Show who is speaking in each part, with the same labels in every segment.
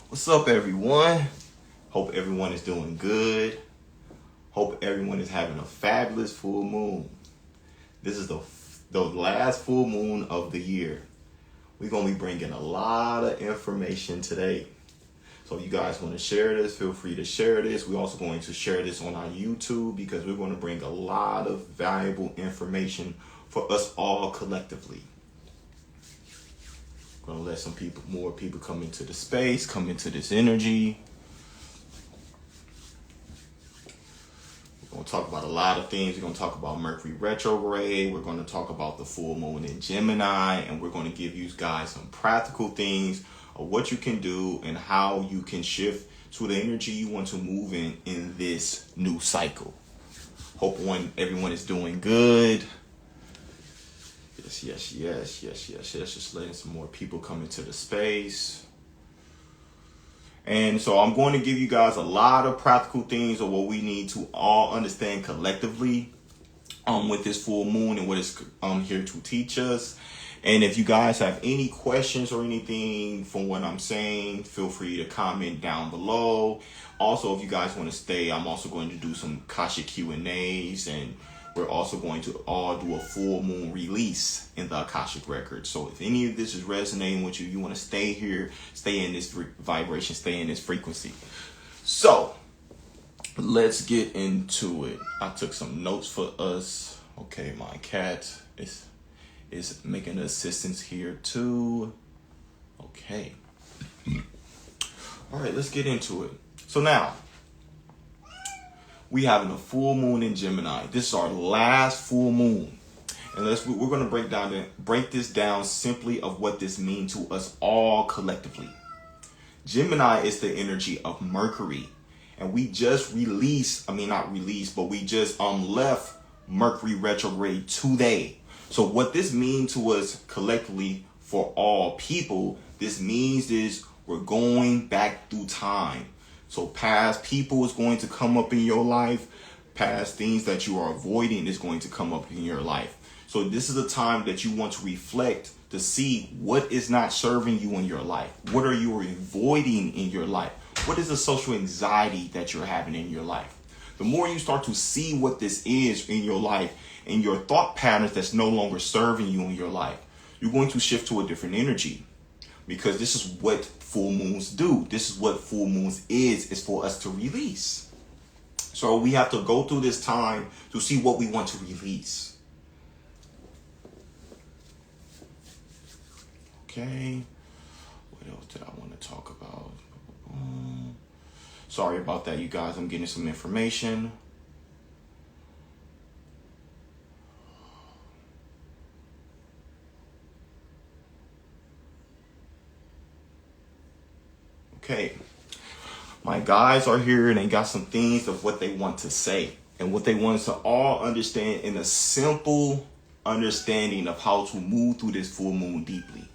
Speaker 1: What's up, everyone? Hope everyone is doing good. Hope everyone is having a fabulous full moon. This is the last full moon of the year. We're going to be bringing a lot of information today. So if you guys want to share this, feel free to share this. We're also going to share this on our YouTube because we're going to bring a lot of valuable information for us all collectively. We're going to let more people come into the space, come into this energy. We're going to talk about a lot of things. We're going to talk about Mercury retrograde. We're going to talk about the full moon in Gemini. And we're going to give you guys some practical things of what you can do and how you can shift to the energy you want to move in this new cycle. Hope everyone is doing good. Yes. Just letting some more people come into the space. And so I'm going to give you guys a lot of practical things of what we need to all understand collectively with this full moon and what it's here to teach us. And if you guys have any questions or anything from what I'm saying, feel free to comment down below. Also, if you guys want to stay, I'm also going to do some Akashic Q&As, and we're also going to all do a full moon release in the Akashic record. So if any of this is resonating with you, you want to stay here, stay in this vibration, stay in this frequency. So let's get into it. I took some notes for us. Okay, my cat is making assistance here too. Okay. All right, let's get into it. So now, we having a full moon in Gemini. This is our last full moon. And we're going to break this down simply of what this means to us all collectively. Gemini is the energy of Mercury. And we just we just left Mercury retrograde today. So what this means to us collectively for all people, this means is we're going back through time. So past people is going to come up in your life. Past things that you are avoiding is going to come up in your life. So this is a time that you want to reflect to see what is not serving you in your life. What are you avoiding in your life? What is the social anxiety that you're having in your life? The more you start to see what this is in your life and your thought patterns that's no longer serving you in your life, you're going to shift to a different energy. Because this is what full moons do. This is what full moons is for us to release. So we have to go through this time to see what we want to release. Okay. What else did I want to talk about? Sorry about that, you guys. I'm getting some information. Okay, my guys are here and they got some things of what they want to say and what they want us to all understand in a simple understanding of how to move through this full moon deeply.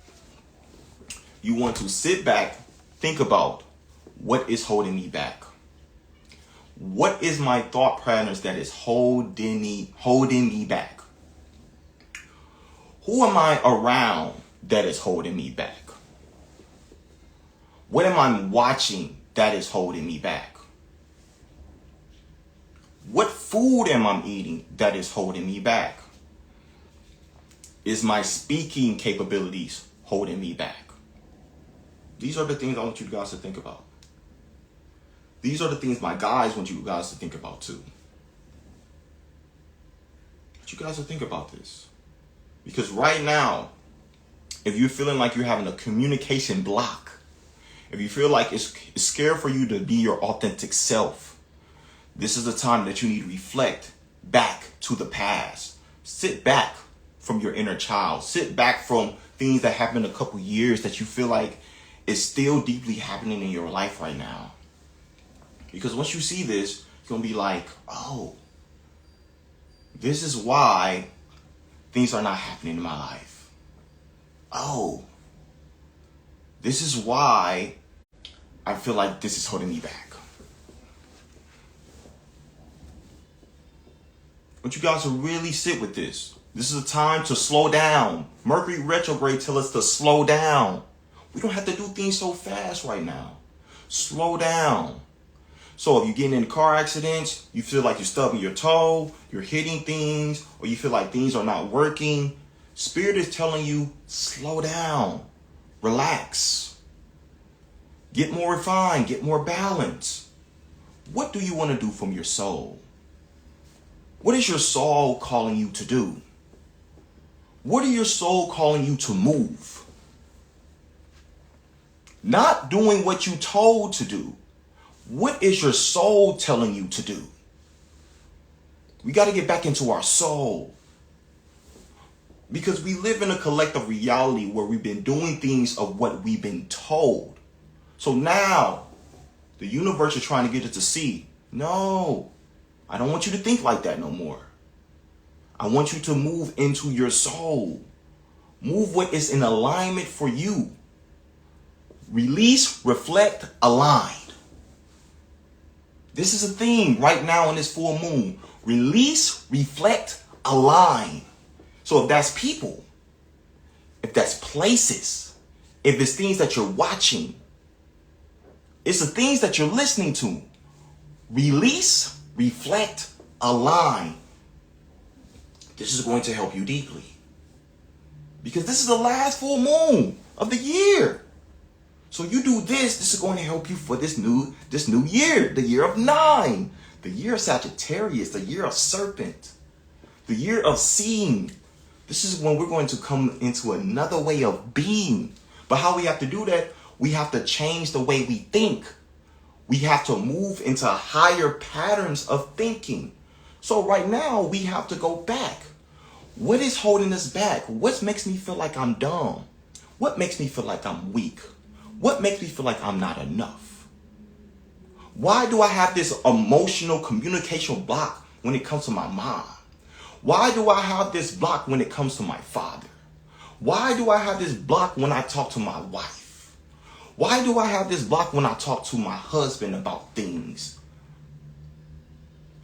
Speaker 1: You want to sit back, think about what is holding me back. What is my thought patterns that is holding me back? Who am I around that is holding me back? What am I watching that is holding me back? What food am I eating that is holding me back? Is my speaking capabilities holding me back? These are the things I want you guys to think about. These are the things my guys want you guys to think about too. I want you guys to think about this. Because right now, if you're feeling like you're having a communication block, if you feel like it's scared for you to be your authentic self, this is the time that you need to reflect back to the past. Sit back from your inner child. Sit back from things that happened a couple years that you feel like is still deeply happening in your life right now. Because once you see this, you're going to be like, oh, this is why things are not happening in my life. oh, this is why I feel like this is holding me back. I want you guys to really sit with this. This is a time to slow down. Mercury retrograde tells us to slow down. We don't have to do things so fast right now. Slow down. So if you're getting in car accidents, you feel like you're stubbing your toe, you're hitting things, or you feel like things are not working, Spirit is telling you, slow down, relax, get more refined, get more balanced. What do you want to do from your soul? What is your soul calling you to do? What are your soul calling you to move? Not doing what you told to do. What is your soul telling you to do? We got to get back into our soul. Because we live in a collective reality where we've been doing things of what we've been told. So now, the universe is trying to get us to see, no, I don't want you to think like that no more. I want you to move into your soul. Move what is in alignment for you. Release, reflect, align. This is a theme right now in this full moon. Release, reflect, align. So if that's people, if that's places, if it's things that you're watching, it's the things that you're listening to. Release, reflect, align. This is going to help you deeply. Because this is the last full moon of the year. So you do this is going to help you for this new year, the year of 9, the year of Sagittarius, the year of Serpent, the year of seeing. This is when we're going to come into another way of being. But how we have to do that, we have to change the way we think. We have to move into higher patterns of thinking. So right now, we have to go back. What is holding us back? What makes me feel like I'm dumb? What makes me feel like I'm weak? What makes me feel like I'm not enough? Why do I have this emotional communication block when it comes to my mom? Why do I have this block when it comes to my father? Why do I have this block when I talk to my wife? Why do I have this block when I talk to my husband about things?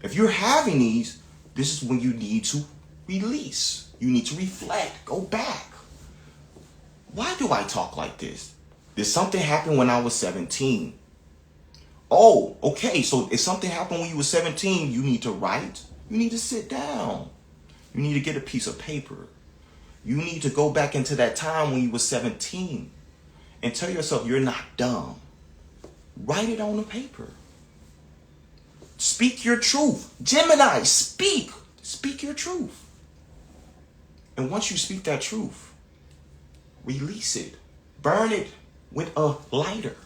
Speaker 1: If you're having these, this is when you need to release. You need to reflect, go back. Why do I talk like this? Did something happen when I was 17? Oh, okay. So if something happened when you were 17, you need to write. You need to sit down. You need to get a piece of paper. You need to go back into that time when you were 17 and tell yourself you're not dumb. Write it on the paper. Speak your truth. Gemini, speak. Speak your truth. And once you speak that truth, release it. Burn it with a lighter.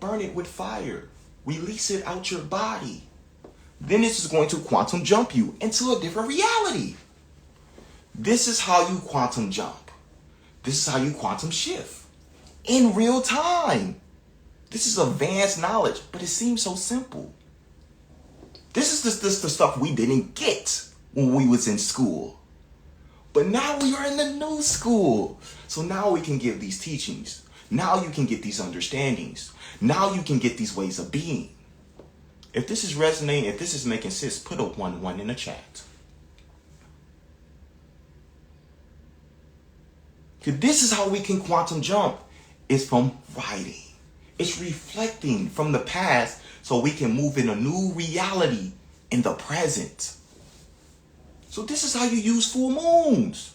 Speaker 1: Burn it with fire. Release it out your body. Then this is going to quantum jump you into a different reality. This is how you quantum jump. This is how you quantum shift. In real time. This is advanced knowledge, but it seems so simple. This is the stuff we didn't get when we was in school. But now we are in the new school. So now we can give these teachings. Now you can get these understandings. Now you can get these ways of being. If this is resonating, if this is making sense, put a 1-1 in the chat. Because this is how we can quantum jump. It's from writing. It's reflecting from the past so we can move in a new reality in the present. So this is how you use full moons.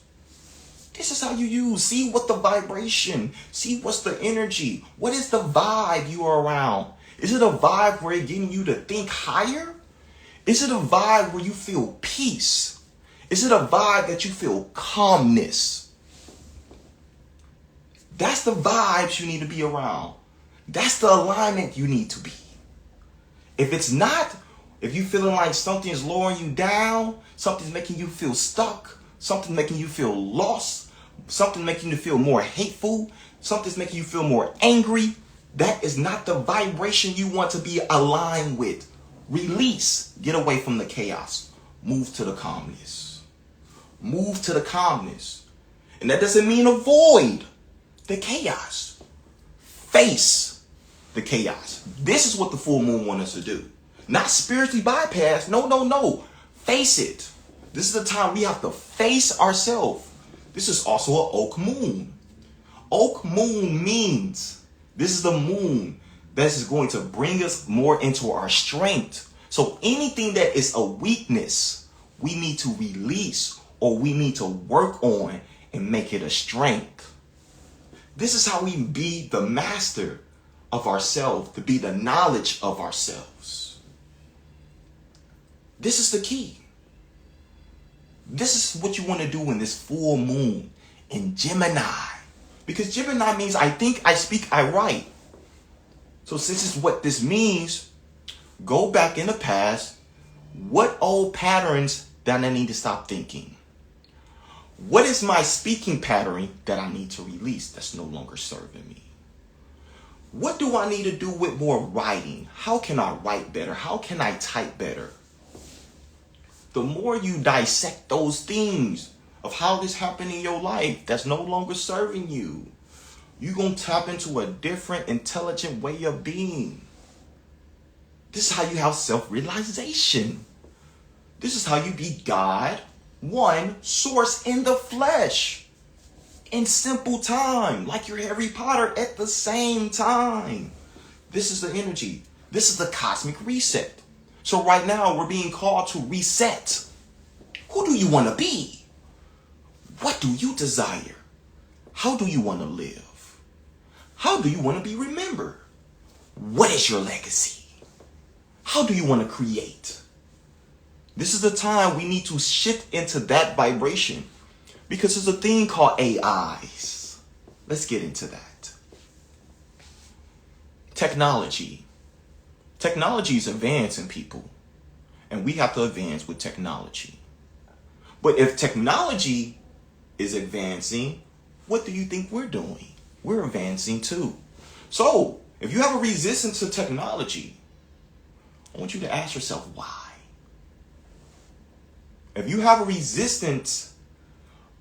Speaker 1: This is how you use. See what the vibration. See what's the energy. What is the vibe you are around? Is it a vibe where it's getting you to think higher? Is it a vibe where you feel peace? Is it a vibe that you feel calmness? That's the vibes you need to be around. That's the alignment you need to be. If it's not, if you're feeling like something's lowering you down, something's making you feel stuck, something's making you feel lost, something making you feel more hateful, something's making you feel more angry, that is not the vibration you want to be aligned with. Release. Get away from the chaos. Move to the calmness. Move to the calmness. And that doesn't mean avoid the chaos. Face the chaos. This is what the full moon wants us to do. Not spiritually bypass. No, no, no. Face it. This is the time we have to face ourselves. This is also an oak moon. Oak moon means this is the moon that is going to bring us more into our strength. So anything that is a weakness, we need to release or we need to work on and make it a strength. This is how we be the master of ourselves, to be the knowledge of ourselves. This is the key. This is what you want to do in this full moon in Gemini. Because Gemini means I think, I speak, I write. So since it's what this means, go back in the past. What old patterns that I need to stop thinking? What is my speaking pattern that I need to release that's no longer serving me? What do I need to do with more writing? How can I write better? How can I type better? The more you dissect those things of how this happened in your life that's no longer serving you, you're going to tap into a different, intelligent way of being. This is how you have self-realization. This is how you be God, one, source in the flesh, in simple time, like you're Harry Potter at the same time. This is the energy. This is the cosmic reset. So right now we're being called to reset. Who do you want to be? What do you desire? How do you want to live? How do you want to be remembered? What is your legacy? How do you want to create? This is the time we need to shift into that vibration because there's a thing called AIs. Let's get into that. Technology. Technology is advancing, people, and we have to advance with technology. But if technology is advancing, what do you think we're doing? We're advancing too. So if you have a resistance to technology, I want you to ask yourself why. If you have a resistance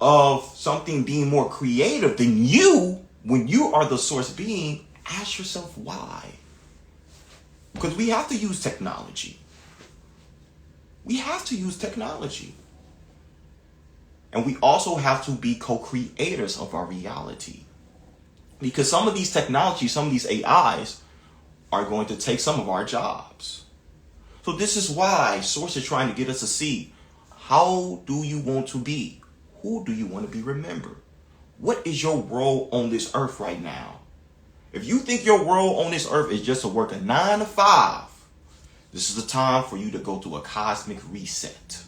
Speaker 1: of something being more creative than you, when you are the source being, ask yourself why. Because we have to use technology. We have to use technology. And we also have to be co-creators of our reality. Because some of these technologies, some of these AIs are going to take some of our jobs. So this is why Source is trying to get us to see, how do you want to be? Who do you want to be remembered? What is your role on this earth right now? If you think your role on this earth is just to work a 9 to 5, this is the time for you to go through a cosmic reset.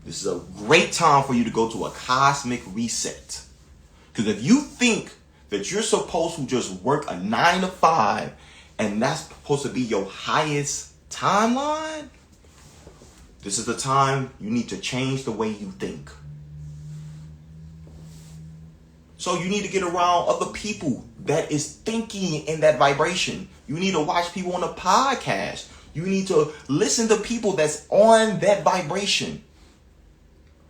Speaker 1: This is a great time for you to go to a cosmic reset. Because if you think that you're supposed to just work a 9 to 5 and that's supposed to be your highest timeline, this is the time you need to change the way you think. So you need to get around other people that is thinking in that vibration. You need to watch people on a podcast. You need to listen to people that's on that vibration.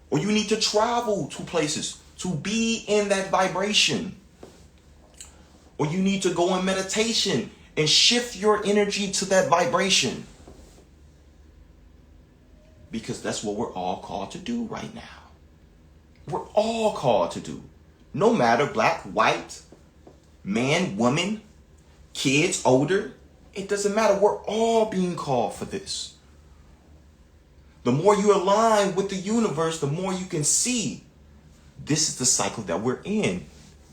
Speaker 1: Or you need to travel to places to be in that vibration. Or you need to go in meditation and shift your energy to that vibration. Because that's what we're all called to do right now. We're all called to do. No matter black, white, man, woman, kids, older. It doesn't matter. We're all being called for this. The more you align with the universe, the more you can see this is the cycle that we're in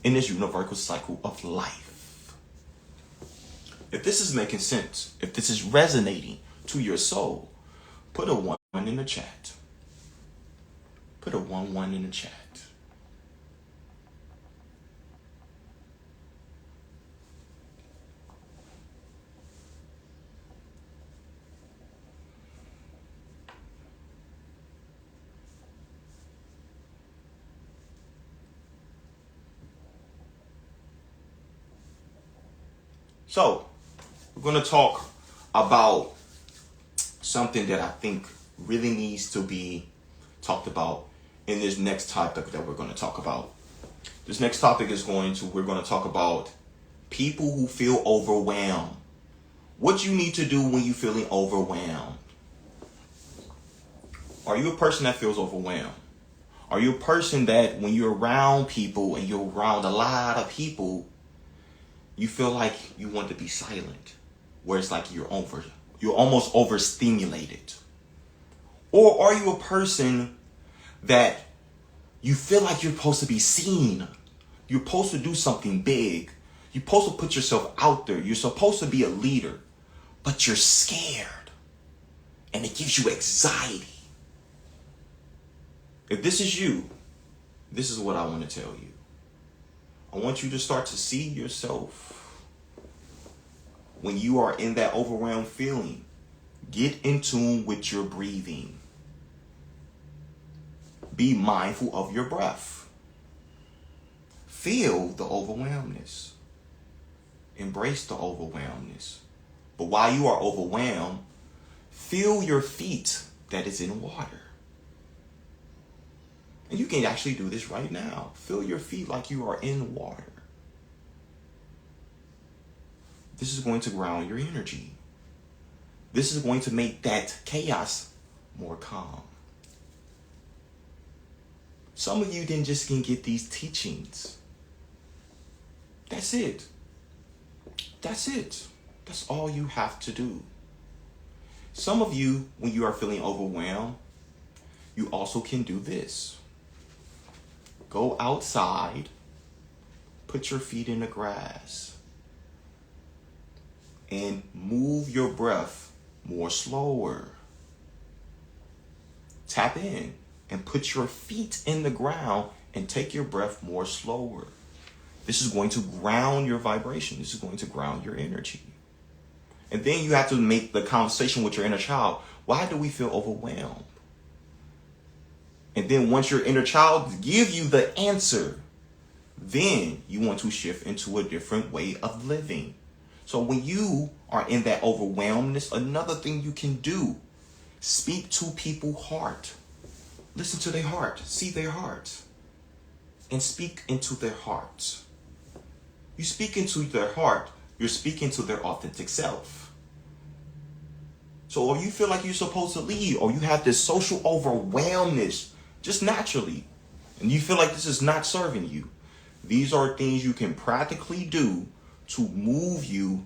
Speaker 1: this universal cycle of life. If this is making sense, if this is resonating to your soul, put a 1 in the chat. Put a 1 in the chat. So, we're going to talk about something that I think really needs to be talked about in this next topic that we're going to talk about. This next topic we're going to talk about people who feel overwhelmed. What you need to do when you're feeling overwhelmed. Are you a person that feels overwhelmed? Are you a person that when you're around people and you're around a lot of people, you feel like you want to be silent? Where it's like you're almost overstimulated? Or are you a person that you feel like you're supposed to be seen? You're supposed to do something big. You're supposed to put yourself out there. You're supposed to be a leader, but you're scared and it gives you anxiety. If this is you, this is what I want to tell you. I want you to start to see yourself when you are in that overwhelmed feeling. Get in tune with your breathing. Be mindful of your breath. Feel the overwhelmness. Embrace the overwhelmness. But while you are overwhelmed, feel your feet that is in water. And you can actually do this right now. Feel your feet like you are in water. This is going to ground your energy. This is going to make that chaos more calm. Some of you then just can get these teachings. That's it. That's it. That's all you have to do. Some of you, when you are feeling overwhelmed, you also can do this. Go outside, put your feet in the grass, and move your breath more slower. Tap in and put your feet in the ground and take your breath more slower. This is going to ground your vibration. This is going to ground your energy. And then you have to make the conversation with your inner child. Why do we feel overwhelmed? And then once your inner child gives you the answer, then you want to shift into a different way of living. So when you are in that overwhelmness, another thing you can do, speak to people's heart. Listen to their heart. See their heart. And speak into their heart. You speak into their heart, you're speaking to their authentic self. So if you feel like you're supposed to lead, or you have this social overwhelmness just naturally, and you feel like this is not serving you, these are things you can practically do to move you,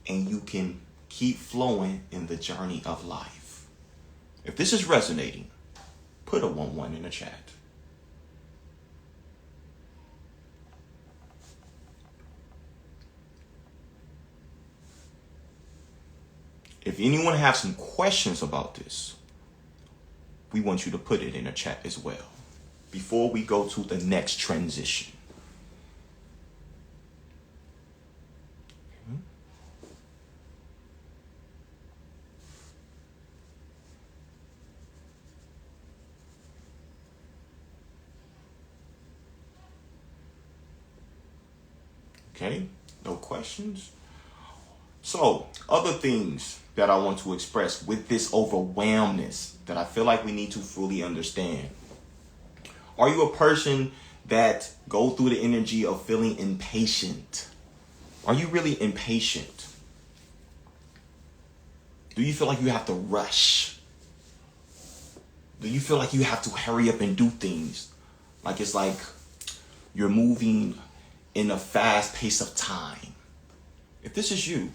Speaker 1: and you can keep flowing in the journey of life. If this is resonating, put a 1-1 in the chat. If anyone has some questions about this, we want you to put it in the chat as well before we go to the next transition. Okay, no questions. So, other things that I want to express with this overwhelmness that I feel like we need to fully understand. Are you a person that go through the energy of feeling impatient? Are you really impatient? Do you feel like you have to rush? Do you feel like you have to hurry up and do things? Like it's like you're moving in a fast pace of time. If this is you,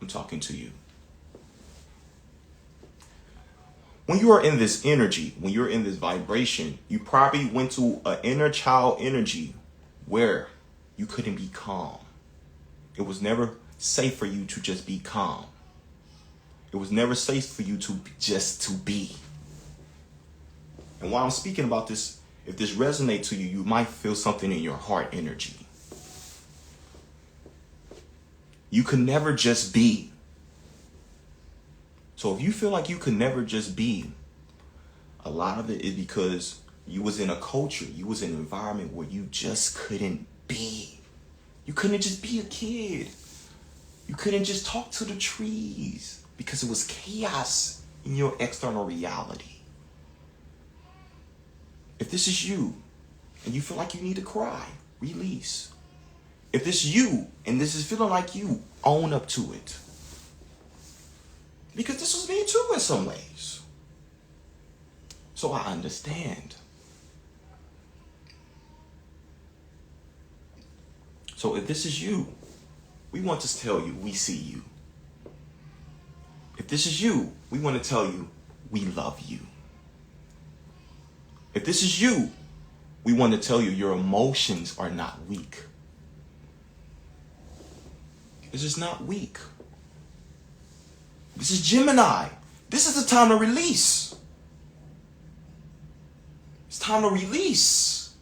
Speaker 1: I'm talking to you. When you are in this energy, when you're in this vibration, you probably went to an inner child energy where you couldn't be calm. It was never safe for you to just be calm. It was never safe for you to just to be. And while I'm speaking about this, if this resonates to you, you might feel something in your heart energy. You can never just be. So if you feel like you could never just be, a lot of it is because you was in a culture, you was in an environment where you just couldn't be. You couldn't just be a kid. You couldn't just talk to the trees because it was chaos in your external reality. If this is you and you feel like you need to cry, release. If this is you and this is feeling like you, own up to it. Because this was me too in some ways. So I understand. So if this is you, we want to tell you we see you. If this is you, we want to tell you we love you. If this is you, we want to tell you your emotions are not weak. This is not weak. This is Gemini. This is the time to release. It's time to release,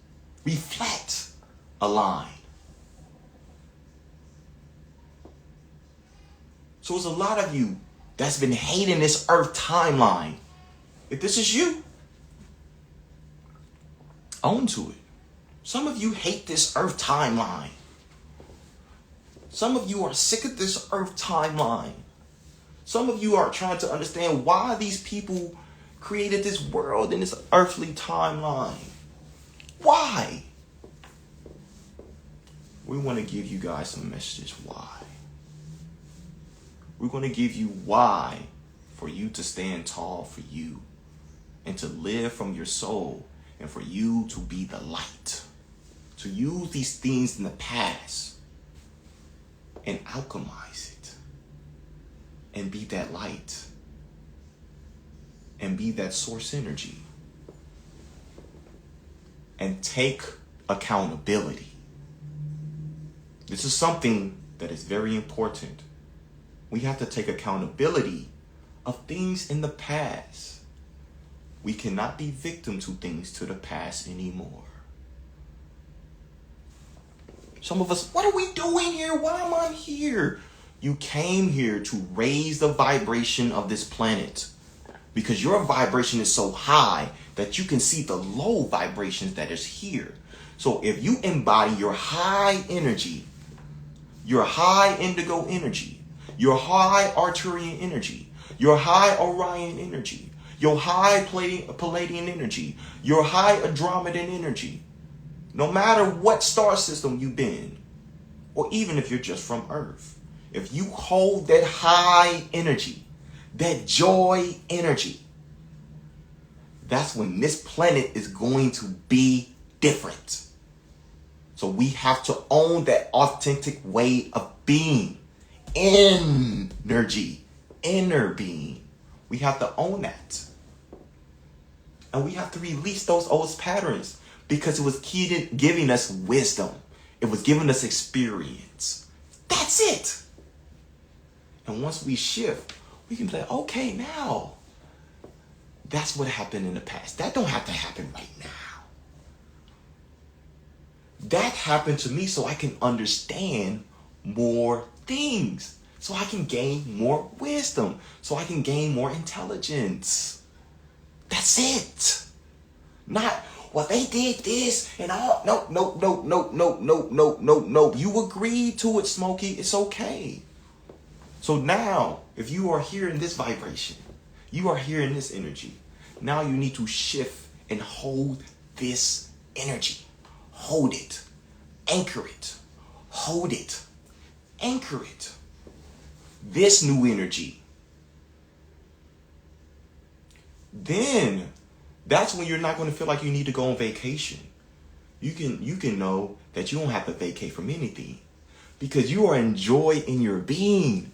Speaker 1: reflect, align. So there's a lot of you that's been hating this earth timeline. If this is you, own to it. Some of you hate this earth timeline. Some of you are sick of this earth timeline. Some of you are trying to understand why these people created this world in this earthly timeline. Why? We want to give you guys some messages why. We're going to give you why for you to stand tall for you and to live from your soul and for you to be the light. To use these things in the past and alchemize it and be that light and be that source energy and take accountability. This is something that is very important. We have to take accountability of things in the past. We cannot be victim to things to the past anymore. Some of us, what are we doing here? Why am I here? You came here to raise the vibration of this planet because your vibration is so high that you can see the low vibrations that is here. So if you embody your high energy, your high indigo energy, your high Arcturian energy, your high Orion energy, your high Palladian energy, your high Andromedan energy, no matter what star system you've been, or even if you're just from Earth, if you hold that high energy, that joy energy, that's when this planet is going to be different. So we have to own that authentic way of being. Energy, inner being. We have to own that. And we have to release those old patterns because it was giving us wisdom. It was giving us experience. That's it. And once we shift, we can be like, okay, now that's what happened in the past. That don't have to happen right now. That happened to me so I can understand more things, so I can gain more wisdom, so I can gain more intelligence. That's it. Not, well, they did this and all. No. You agreed to it, Smokey. It's okay. So now, if you are here in this vibration, you are here in this energy, now you need to shift and hold this energy. Hold it. Anchor it. Hold it. Anchor it. This new energy. Then that's when you're not going to feel like you need to go on vacation. You can know that you don't have to vacate from anything because you are in joy in your being.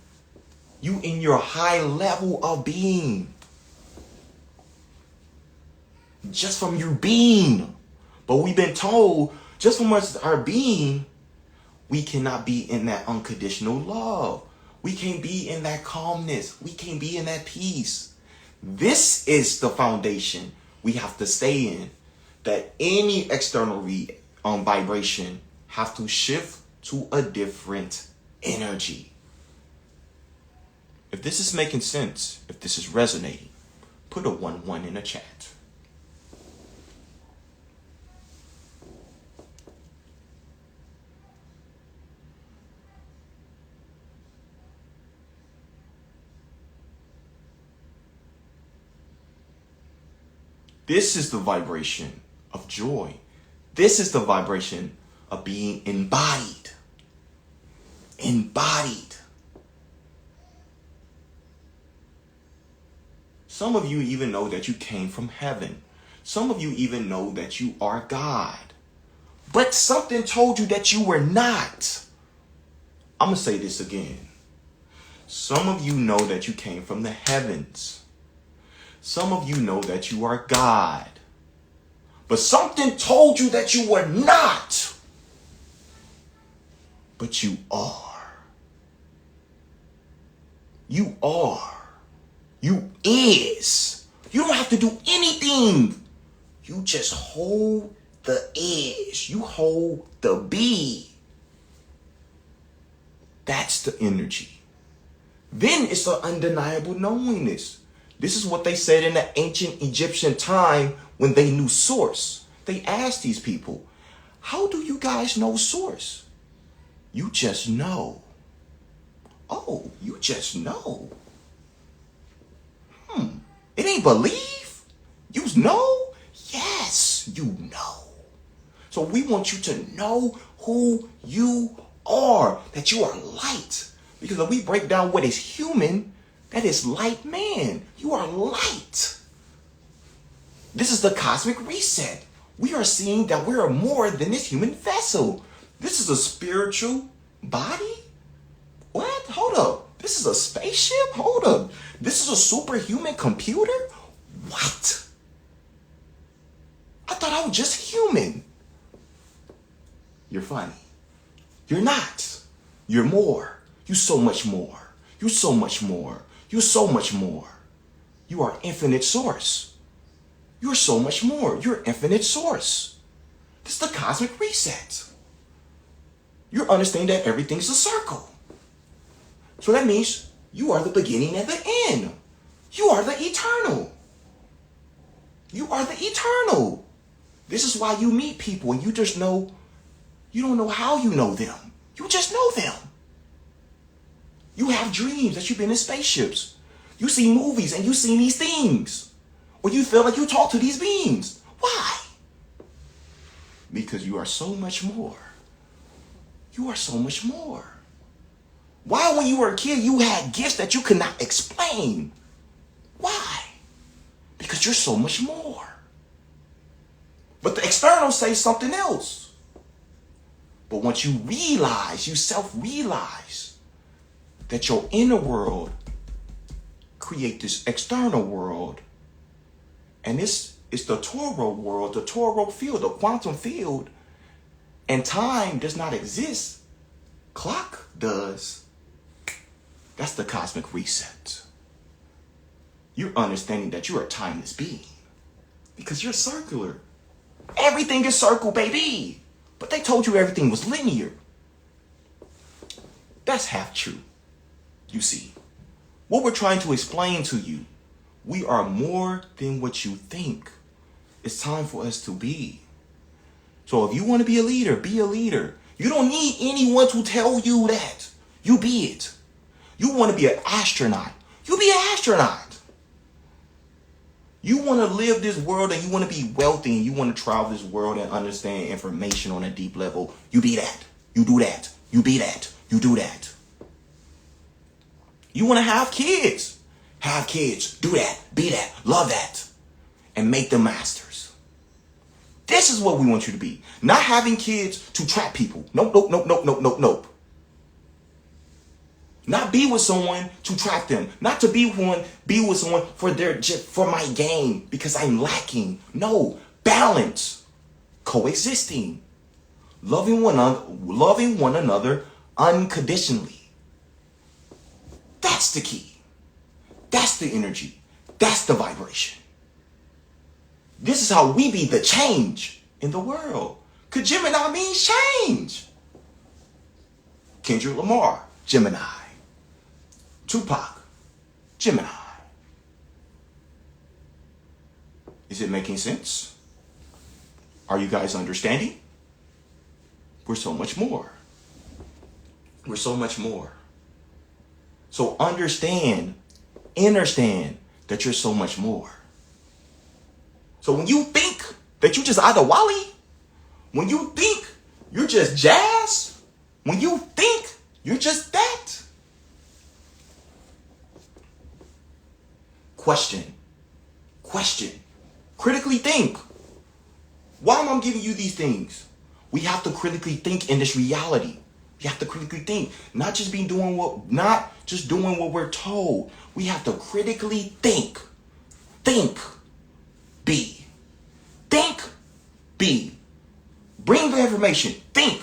Speaker 1: You in your high level of being. Just from your being. But we've been told just from our being, we cannot be in that unconditional love. We can't be in that calmness. We can't be in that peace. This is the foundation we have to stay in. That any external vibration have to shift to a different energy. If this is making sense, if this is resonating, put a 1-1 in the chat. This is the vibration of joy. This is the vibration of being embodied. Embodied. Some of you even know that you came from heaven. Some of you even know that you are God. But something told you that you were not. I'm going to say this again. Some of you know that you came from the heavens. Some of you know that you are God. But something told you that you were not. But you are. You are. You is. You don't have to do anything. You just hold the is. You hold the be. That's the energy. Then it's the undeniable knowingness. This is what they said in the ancient Egyptian time when they knew source. They asked these people, how do you guys know source? You just know. Oh, you just know. It ain't believe. You know? Yes, you know. So we want you to know who you are, that you are light. Because if we break down what is human, that is light man. You are light. This is the cosmic reset. We are seeing that we are more than this human vessel. This is a spiritual body? What? Hold up. This is a spaceship? Hold up. This is a superhuman computer? What? I thought I was just human. You're funny. You're not. You're more. You so much more. You so much more. You so much more. You are infinite source. You're so much more. You're infinite source. This is the cosmic reset. You're understanding that everything's a circle. So that means you are the beginning and the end. You are the eternal. You are the eternal. This is why you meet people and you just know, you don't know how you know them. You just know them. You have dreams that you've been in spaceships. You see movies and you see these things. Or you feel like you talk to these beings. Why? Because you are so much more. You are so much more. Why when you were a kid you had gifts that you could not explain? Why? Because you're so much more. But the external says something else. But once you realize, you self-realize that your inner world create this external world, and this is the Toro world, the Toro field, the quantum field, and time does not exist. Clock does. That's the cosmic reset. You're understanding that you're a timeless being because you're circular. Everything is circle, baby. But they told you everything was linear. That's half true. You see, what we're trying to explain to you, we are more than what you think. It's time for us to be. So if you want to be a leader, be a leader. You don't need anyone to tell you that. You be it. You want to be an astronaut. You be an astronaut. You want to live this world and you want to be wealthy and you want to travel this world and understand information on a deep level. You be that. You do that. You be that. You do that. You want to have kids. Have kids. Do that. Be that. Love that. And make them masters. This is what we want you to be. Not having kids to trap people. Nope, nope, nope, nope, nope, nope, nope. Not be with someone to trap them. Not to be with someone for my gain because I'm lacking. No, balance, coexisting, loving one another unconditionally. That's the key. That's the energy. That's the vibration. This is how we be the change in the world. Because Gemini means change. Kendrick Lamar, Gemini. Tupac, Gemini. Is it making sense? Are you guys understanding? We're so much more. We're so much more. So understand that you're so much more. So when you think that you just Adewale? When you think you're just jazz? When you think you're just that? Question. Critically think. Why am I giving you these things? We have to critically think in this reality. We have to critically think, not just doing what we're told. We have to critically think. Think. Be. Think. Be. Bring the information. Think.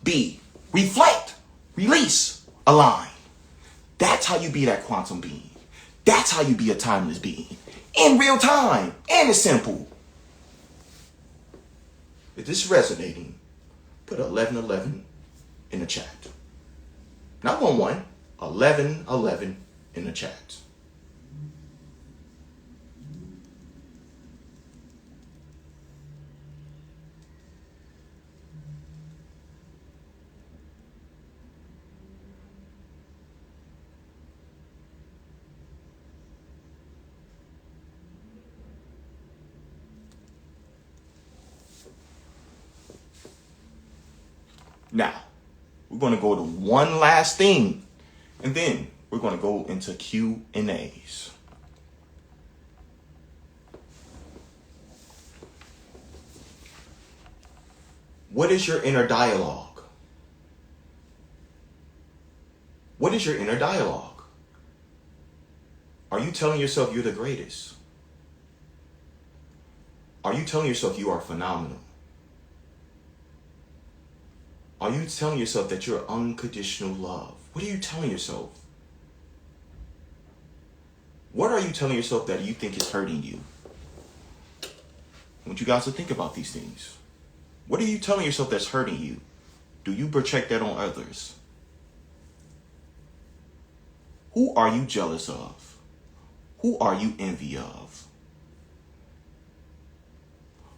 Speaker 1: Be. Reflect. Release. Align. That's how you be that quantum being. That's how you be a timeless being. In real time. And it's simple. If this is resonating, put 1111 in the chat. Not 11, 1111 in the chat. Now, we're going to go to one last thing, and then we're going to go into Q&As. What is your inner dialogue? What is your inner dialogue? Are you telling yourself you're the greatest? Are you telling yourself you are phenomenal? Are you telling yourself that you're unconditional love? What are you telling yourself? What are you telling yourself that you think is hurting you? I want you guys to think about these things. What are you telling yourself that's hurting you? Do you project that on others? Who are you jealous of? Who are you envy of?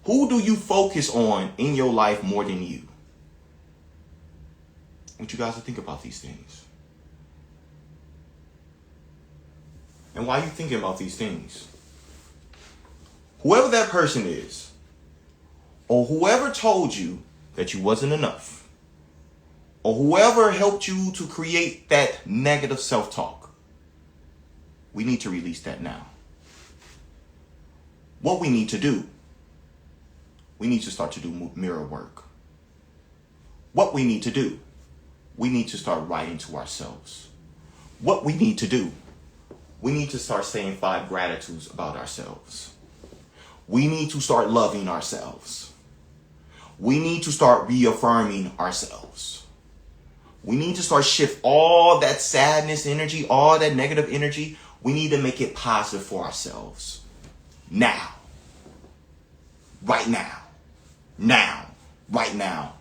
Speaker 1: Who do you focus on in your life more than you? I want you guys to think about these things. And while you're thinking about these things, whoever that person is, or whoever told you that you wasn't enough, or whoever helped you to create that negative self-talk, we need to release that now. What we need to do, we need to start to do mirror work. What we need to do, we need to start writing to ourselves. What we need to do, we need to start saying 5 gratitudes about ourselves. We need to start loving ourselves. We need to start reaffirming ourselves. We need to start shift all that sadness energy, all that negative energy. We need to make it positive for ourselves. Now. Right now. Now. Right now.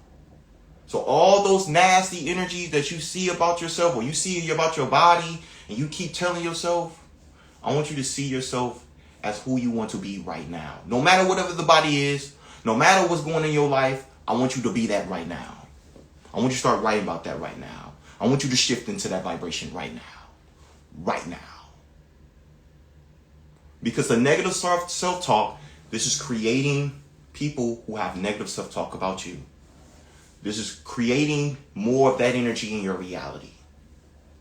Speaker 1: So all those nasty energies that you see about yourself or you see about your body and you keep telling yourself, I want you to see yourself as who you want to be right now. No matter whatever the body is, no matter what's going on in your life, I want you to be that right now. I want you to start writing about that right now. I want you to shift into that vibration right now. Right now. Because the negative self-talk, this is creating people who have negative self-talk about you. This is creating more of that energy in your reality.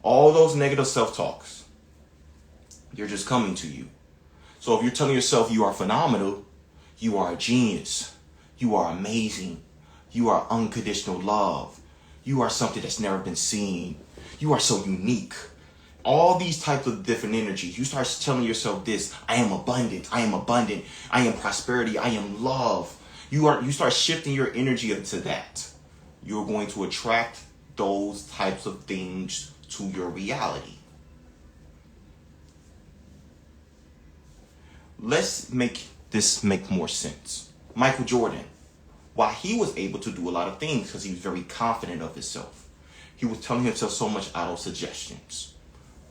Speaker 1: All those negative self-talks, they're just coming to you. So if you're telling yourself you are phenomenal, you are a genius, you are amazing, you are unconditional love, you are something that's never been seen, you are so unique. All these types of different energies, you start telling yourself this, I am abundant, I am prosperity, I am love. You start shifting your energy into that. You're going to attract those types of things to your reality. Let's make this make more sense. Michael Jordan, while he was able to do a lot of things because he was very confident of himself, he was telling himself so much auto-suggestions.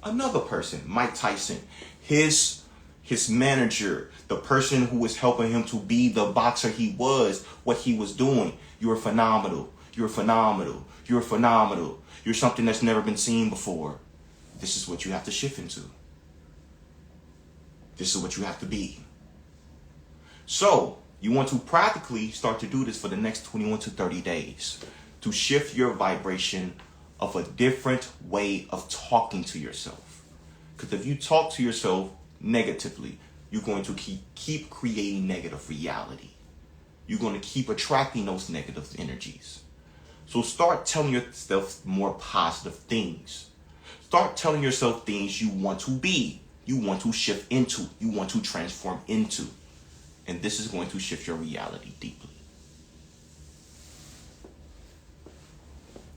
Speaker 1: Another person, Mike Tyson, his manager, the person who was helping him to be the boxer he was, what he was doing. You're phenomenal. You're phenomenal. You're phenomenal. You're something that's never been seen before. This is what you have to shift into. This is what you have to be. So, You want to practically start to do this for the next 21 to 30 days to shift your vibration of a different way of talking to yourself. Because if you talk to yourself negatively, you're going to keep creating negative reality. You're going to keep attracting those negative energies. So start telling yourself more positive things. Start telling yourself things you want to be, you want to shift into, you want to transform into. And this is going to shift your reality deeply.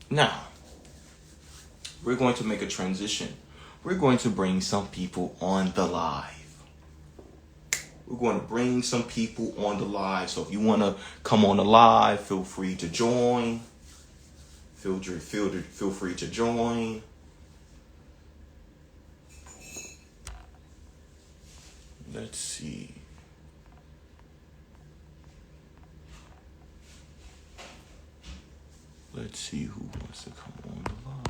Speaker 1: Now, we're going to make a transition. We're going to bring some people on the live. We're going to bring some people on the live. So if you want to come on the live, feel free to join. Feel free to join. Let's see. Let's see who wants to come on the line.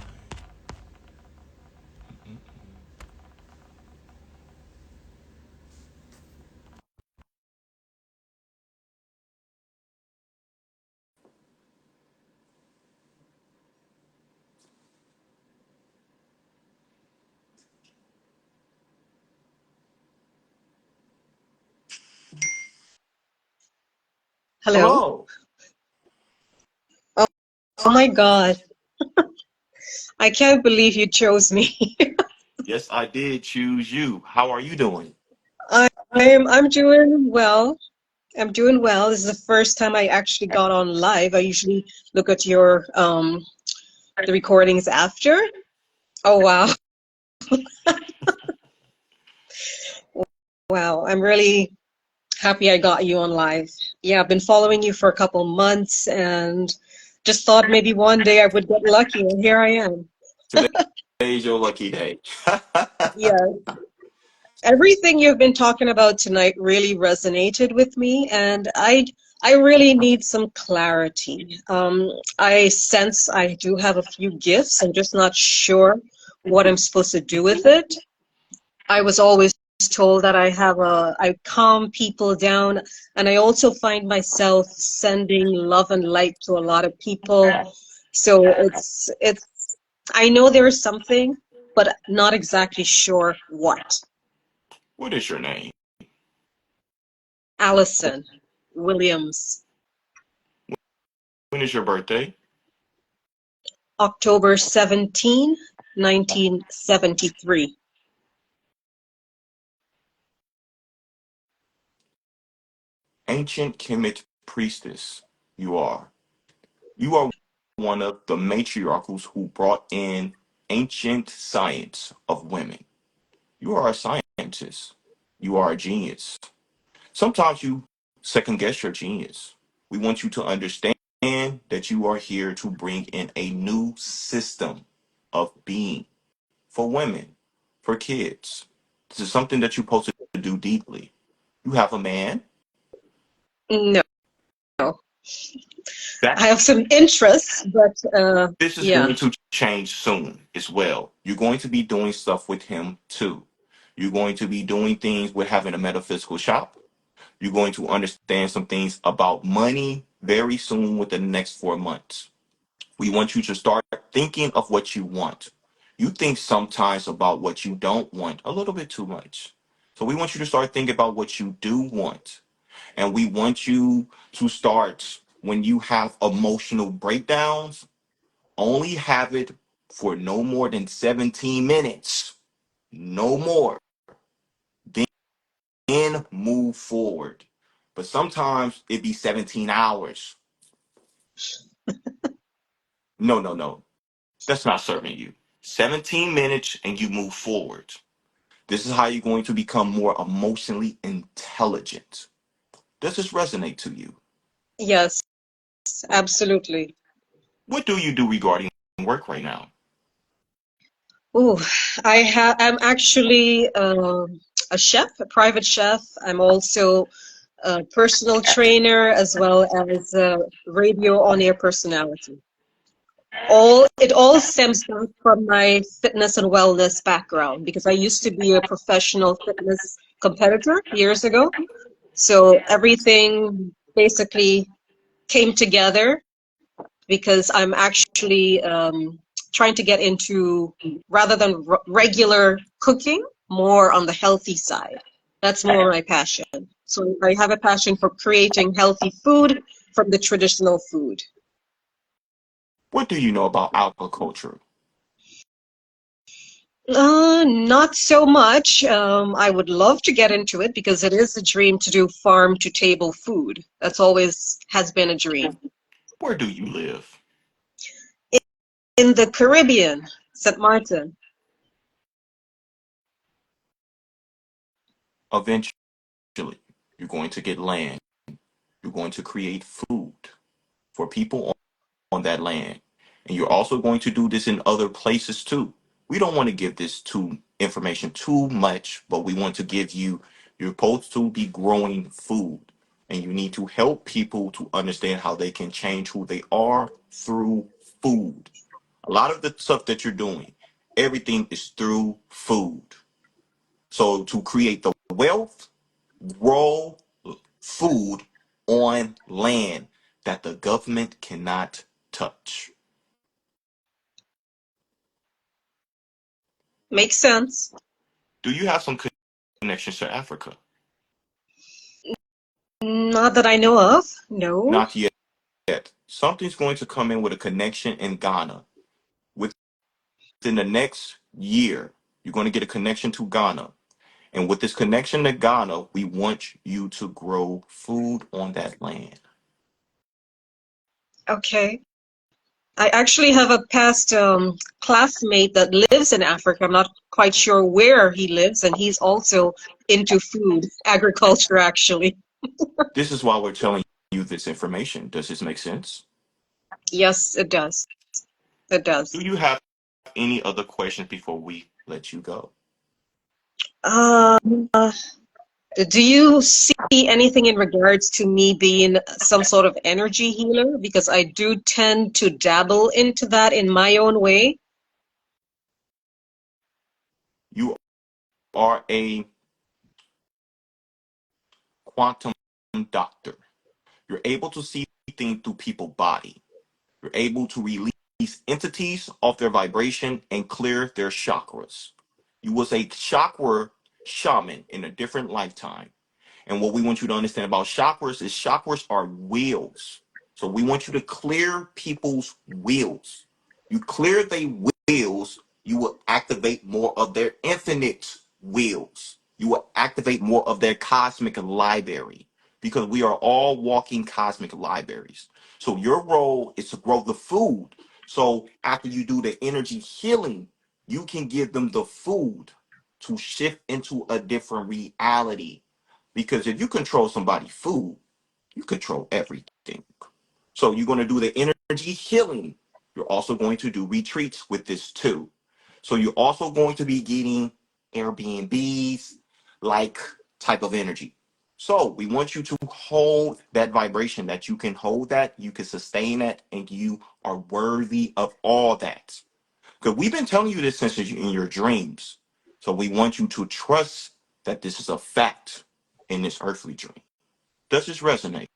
Speaker 2: Hello.
Speaker 1: Hello.
Speaker 2: Oh my God. I can't believe you chose me.
Speaker 1: Yes, I did choose you. How are you doing?
Speaker 2: I'm doing well. I'm doing well. This is the first time I actually got on live. I usually look at your the recordings after. Oh wow. Wow. I'm really happy I got you on live. Yeah, I've been following you for a couple months and just thought maybe one day I would get lucky, and here I am.
Speaker 1: Today is your lucky day.
Speaker 2: Yeah. Everything you've been talking about tonight really resonated with me, and I really need some clarity. I sense I do have a few gifts. I'm just not sure what I'm supposed to do with it. I was always told that I calm people down, and I also find myself sending love and light to a lot of people. So it's I know there is something, but not exactly sure what.
Speaker 1: What is your name?
Speaker 2: Allison Williams,
Speaker 1: When is your birthday?
Speaker 2: October 17, 1973.
Speaker 1: Ancient Kemet priestess. You are. You are one of the matriarchs who brought in ancient science of women. You are a scientist. You are a genius. Sometimes you second guess your genius. We want you to understand that you are here to bring in a new system of being for women, for kids. This is something that you're supposed to do deeply. You have a man.
Speaker 2: No, I
Speaker 1: That
Speaker 2: have some interests, but
Speaker 1: this is
Speaker 2: yeah.
Speaker 1: going to change soon as well. You're going to be doing stuff with him too. You're going to be doing things with having a metaphysical shop. You're going to understand some things about money very soon within the next 4 months. We want you to start thinking of what you want. You think sometimes about what you don't want a little bit too much. So we want you to start thinking about what you do want. And we want you to start when you have emotional breakdowns, only have it for no more than 17 minutes. No more. Then move forward. But sometimes it be 17 hours. No, no, no. That's not serving you. 17 minutes and you move forward. This is how you're going to become more emotionally intelligent. Does this resonate to you?
Speaker 2: Yes, absolutely.
Speaker 1: What do you do regarding work right now?
Speaker 2: Ooh, I'm actually a chef, a private chef. I'm also a personal trainer as well as a radio on-air personality. It all stems back from my fitness and wellness background because I used to be a professional fitness competitor years ago. So everything basically came together because I'm actually trying to get into, rather than regular cooking, more on the healthy side. That's more my passion. So I have a passion for creating healthy food from the traditional food.
Speaker 1: What do you know about aquaculture?
Speaker 2: Not so much. I would love to get into it because it is a dream to do farm to table food. That's always has been a dream.
Speaker 1: Where do you live?
Speaker 2: In the Caribbean, St. Martin.
Speaker 1: Eventually, you're going to get land. You're going to create food for people on that land. And you're also going to do this in other places too. We don't want to give this too information too much, but we want to give you, you're supposed to be growing food. And you need to help people to understand how they can change who they are through food. A lot of the stuff that you're doing, everything is through food. So to create the wealth, grow food on land that the government cannot touch.
Speaker 2: Makes sense.
Speaker 1: Do you have some connections to Africa?
Speaker 2: Not that I know of. No.
Speaker 1: Not yet. Something's going to come in with a connection in Ghana. Within the next year, you're going to get a connection to Ghana. And with this connection to Ghana, we want you to grow food on that land.
Speaker 2: Okay. I actually have a past classmate that lives in Africa. I'm not quite sure where he lives, and he's also into food, agriculture, actually.
Speaker 1: This is why we're telling you this information. Does this make sense?
Speaker 2: Yes, it does. It
Speaker 1: Do
Speaker 2: does.
Speaker 1: you have any other questions before we let you go?
Speaker 2: Uh, do you see anything in regards to me being some sort of energy healer? Because I do tend to dabble into that in my own way.
Speaker 1: You are a quantum doctor. You're able to see things through people's body. You're able to release entities off their vibration and clear their chakras. You was a chakra shaman in a different lifetime. And what we want you to understand about chakras is chakras are wheels. So we want you to clear people's wheels. You clear their wheels, you will activate more of their infinite wheels. You will activate more of their cosmic library because we are all walking cosmic libraries. So your role is to grow the food. So after you do the energy healing, you can give them the food to shift into a different reality, because if you control somebody's food, you control everything. So you're going to do the energy healing. You're also going to do retreats with this too. So you're also going to be getting Airbnbs, like type of energy. So we want you to hold that vibration, that you can hold that, you can sustain that, and you are worthy of all that. Because we've been telling you this since in your dreams. So we want you to trust that this is a fact in this earthly dream. Does this resonate?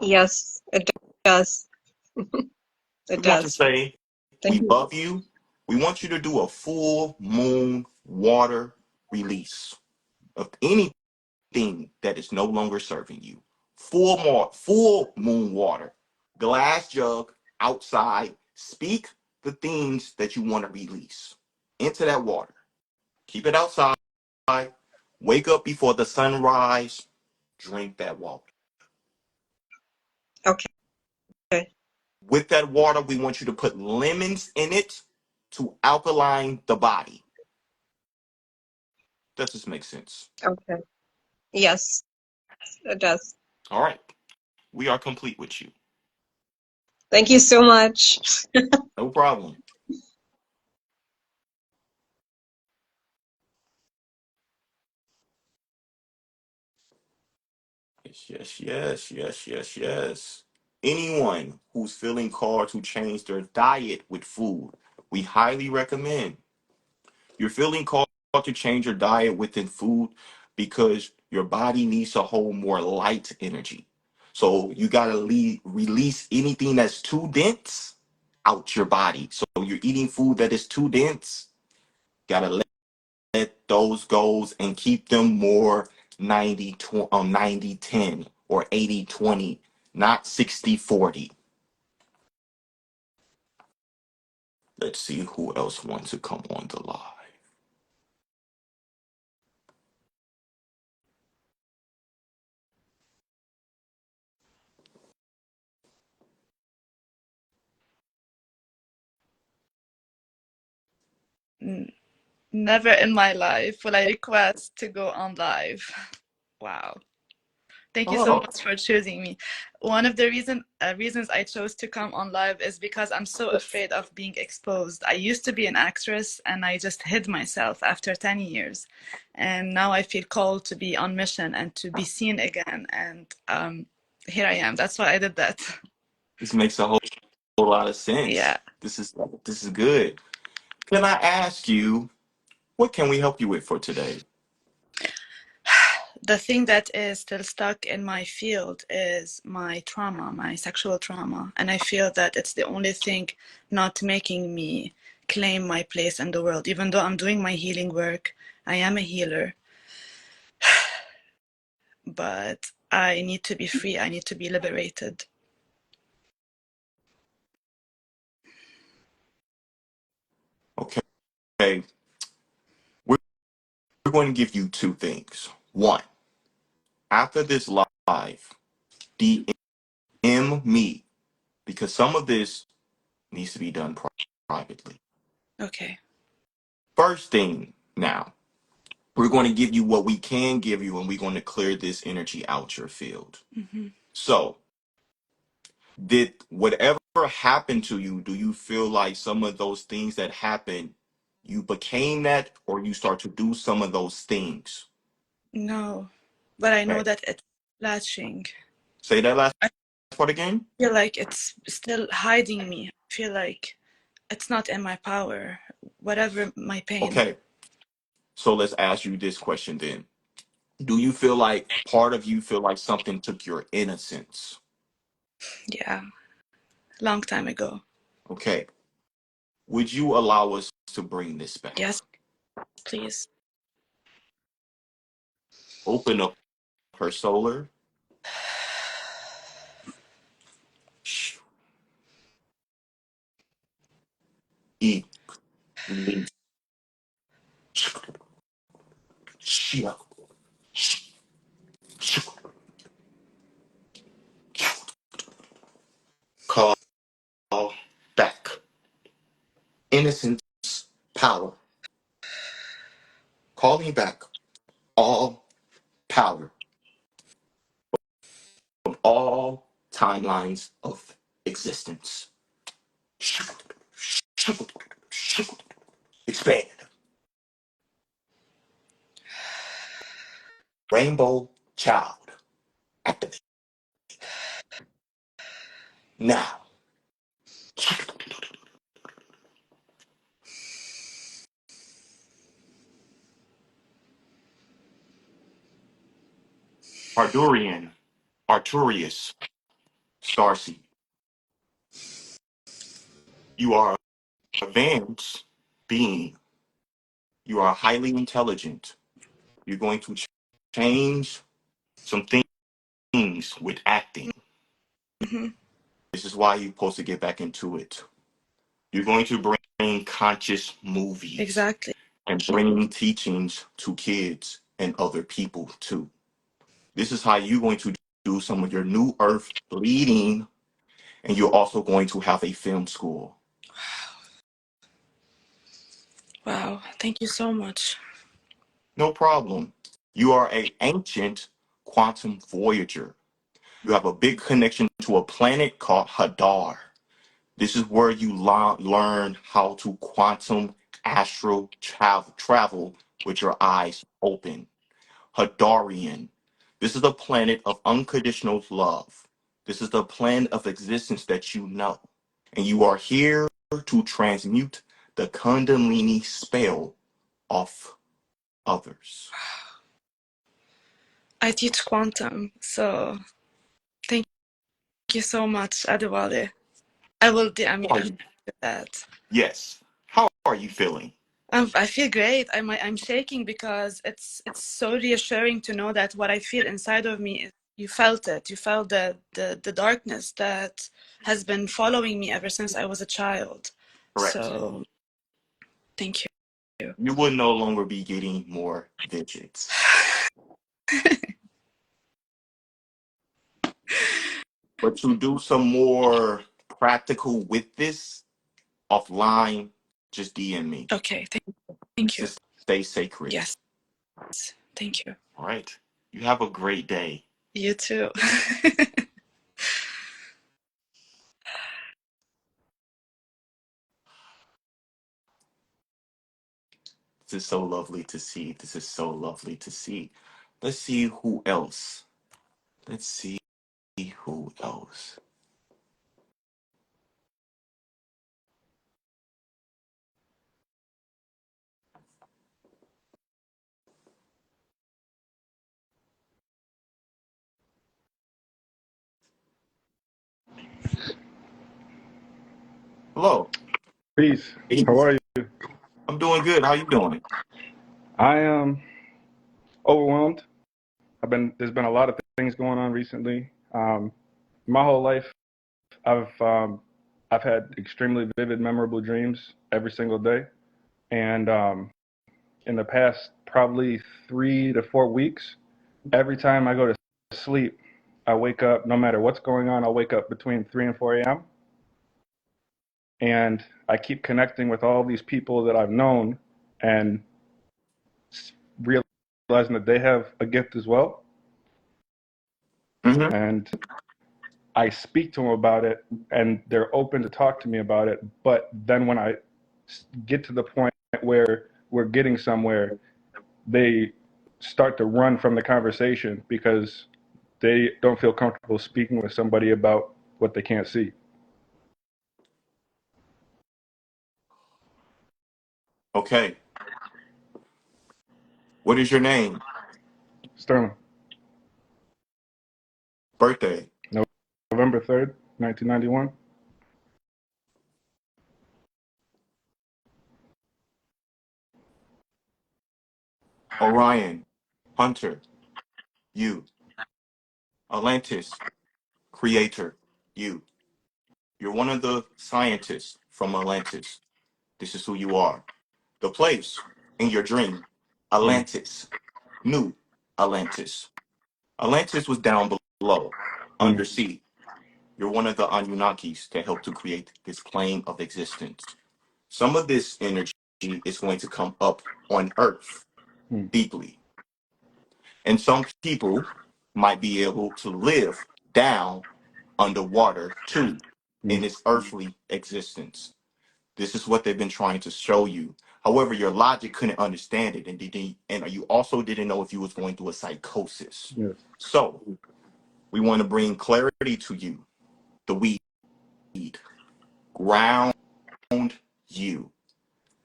Speaker 2: Yes, it does. It
Speaker 1: We want to
Speaker 2: does.
Speaker 1: say
Speaker 2: Thank
Speaker 1: we
Speaker 2: you.
Speaker 1: love you. We want you to do a full moon water release of anything that is no longer serving you. Full moon water. Glass jug outside. Speak the things that you want to release into that water. Keep it outside. Wake up before the sunrise. Drink that water.
Speaker 2: Okay.
Speaker 1: With that water, we want you to put lemons in it to alkaline the body. Does this make sense?
Speaker 2: Okay. Yes, it does.
Speaker 1: All right. We are complete with you.
Speaker 2: Thank you so much.
Speaker 1: No problem. Yes. Anyone who's feeling called to change their diet with food, we highly recommend. You're feeling called to change your diet within food. because your body needs to hold more light energy. So you got to release anything that's too dense out your body. So you're eating food that is too dense, got to let those goes and keep them more 90-10 or 80-20, not 60-40. Let's see who else wants to come on the live.
Speaker 3: Never in my life will I request to go on live. Wow. Thank you so
Speaker 1: Oh,
Speaker 3: much for choosing me. One of the reasons I chose to come on live is because I'm so afraid of being exposed. I used to be an actress and I just hid myself after 10 years. And now I feel called to be on mission and to be seen again. And here I am. That's why I did that.
Speaker 1: this makes a whole lot of sense.
Speaker 3: Yeah.
Speaker 1: This is good. Can I ask you, what can we help you with for today?
Speaker 3: The thing that is still stuck in my field is my trauma, my sexual trauma. And I feel that it's the only thing not making me claim my place in the world. Even though I'm doing my healing work, I am a healer, but I need to be free. I need to be liberated.
Speaker 1: Okay, we're going to give you two things. One, after this live, DM me, because some of this needs to be done privately.
Speaker 3: Okay.
Speaker 1: First thing now, we're going to give you what we can give you, and we're going to clear this energy out your field.
Speaker 3: Mm-hmm.
Speaker 1: So, did whatever happened to you, do you feel like some of those things that happened, you became that, or you start to do some of those things?
Speaker 3: No, but I know
Speaker 1: Okay.
Speaker 3: that it's latching.
Speaker 1: Say that last
Speaker 3: I
Speaker 1: part again.
Speaker 3: feel like it's still hiding me. I feel like it's not in my power, whatever my pain.
Speaker 1: Okay. So let's ask you this question then. Do you feel like part of you feel like something took your innocence?
Speaker 3: Yeah, long time ago.
Speaker 1: Okay. Would you allow us to bring this back?
Speaker 3: Yes, please.
Speaker 1: Open up her solar. Eat. Release. Call back. Innocence, power. Calling back all power from all timelines of existence. Expand. Rainbow child. Activate. Now. Ardurian. Arturius. Starseed. You are an advanced being. You are highly intelligent. You're going to change some things with acting.
Speaker 3: Mm-hmm.
Speaker 1: This is why you're supposed to get back into it. You're going to bring conscious movies
Speaker 3: Exactly.
Speaker 1: and bring teachings to kids and other people too. This is how you're going to do some of your new earth leading, and you're also going to have a film school.
Speaker 3: Wow. Thank you so much.
Speaker 1: No problem. You are an ancient quantum voyager. You have a big connection to a planet called Hadar. This is where you learn how to quantum astral travel with your eyes open. Hadarian. This is the planet of unconditional love. This is the plan of existence that you know. And you are here to transmute the Kundalini spell off others.
Speaker 3: I teach quantum, so thank you so much, Adewale. I will DM you after that.
Speaker 1: Yes. How are you feeling?
Speaker 3: I feel great. I'm shaking because it's so reassuring to know that what I feel inside of me, you felt it. You felt the darkness that has been following me ever since I was a child.
Speaker 1: Correct.
Speaker 3: So thank you.
Speaker 1: You will no longer be getting more digits. But to do some more practical with this offline, just DM me.
Speaker 3: Okay, thank you.
Speaker 1: Just stay sacred.
Speaker 3: Yes, thank you.
Speaker 1: All right. You have a great day.
Speaker 3: You too.
Speaker 1: This is so lovely to see. This is so lovely to see. Let's see who else. Let's see who else. Hello.
Speaker 4: Peace. How are you?
Speaker 1: I'm doing good. How you doing?
Speaker 4: I am overwhelmed. There's been a lot of things going on recently. My whole life, I've had extremely vivid, memorable dreams every single day, and in the past probably 3 to 4 weeks, every time I go to sleep, I wake up. No matter what's going on, I'll wake up between 3 and 4 a.m. and I keep connecting with all these people that I've known, and realizing that they have a gift as well.
Speaker 1: Mm-hmm.
Speaker 4: And I speak to them about it, and they're open to talk to me about it. But then when I get to the point where we're getting somewhere, they start to run from the conversation because they don't feel comfortable speaking with somebody about what they can't see.
Speaker 1: Okay. What is your name?
Speaker 4: Sterling,
Speaker 1: Birthday?
Speaker 4: November 3rd, 1991.
Speaker 1: Orion? Hunter? You? Atlantis? Creator? You? You're one of the scientists from Atlantis. This is who you are. The place in your dream, Atlantis. New Atlantis. Atlantis was down below, undersea. You're one of the Anunnakis that helped to create this plane of existence. Some of this energy is going to come up on Earth
Speaker 4: Mm-hmm.
Speaker 1: deeply. And some people might be able to live down underwater too in this earthly existence. This is what they've been trying to show you. However, your logic couldn't understand it, and you also didn't know if you was going through a psychosis.
Speaker 4: Yes.
Speaker 1: So we want to bring clarity to you. The weed ground you,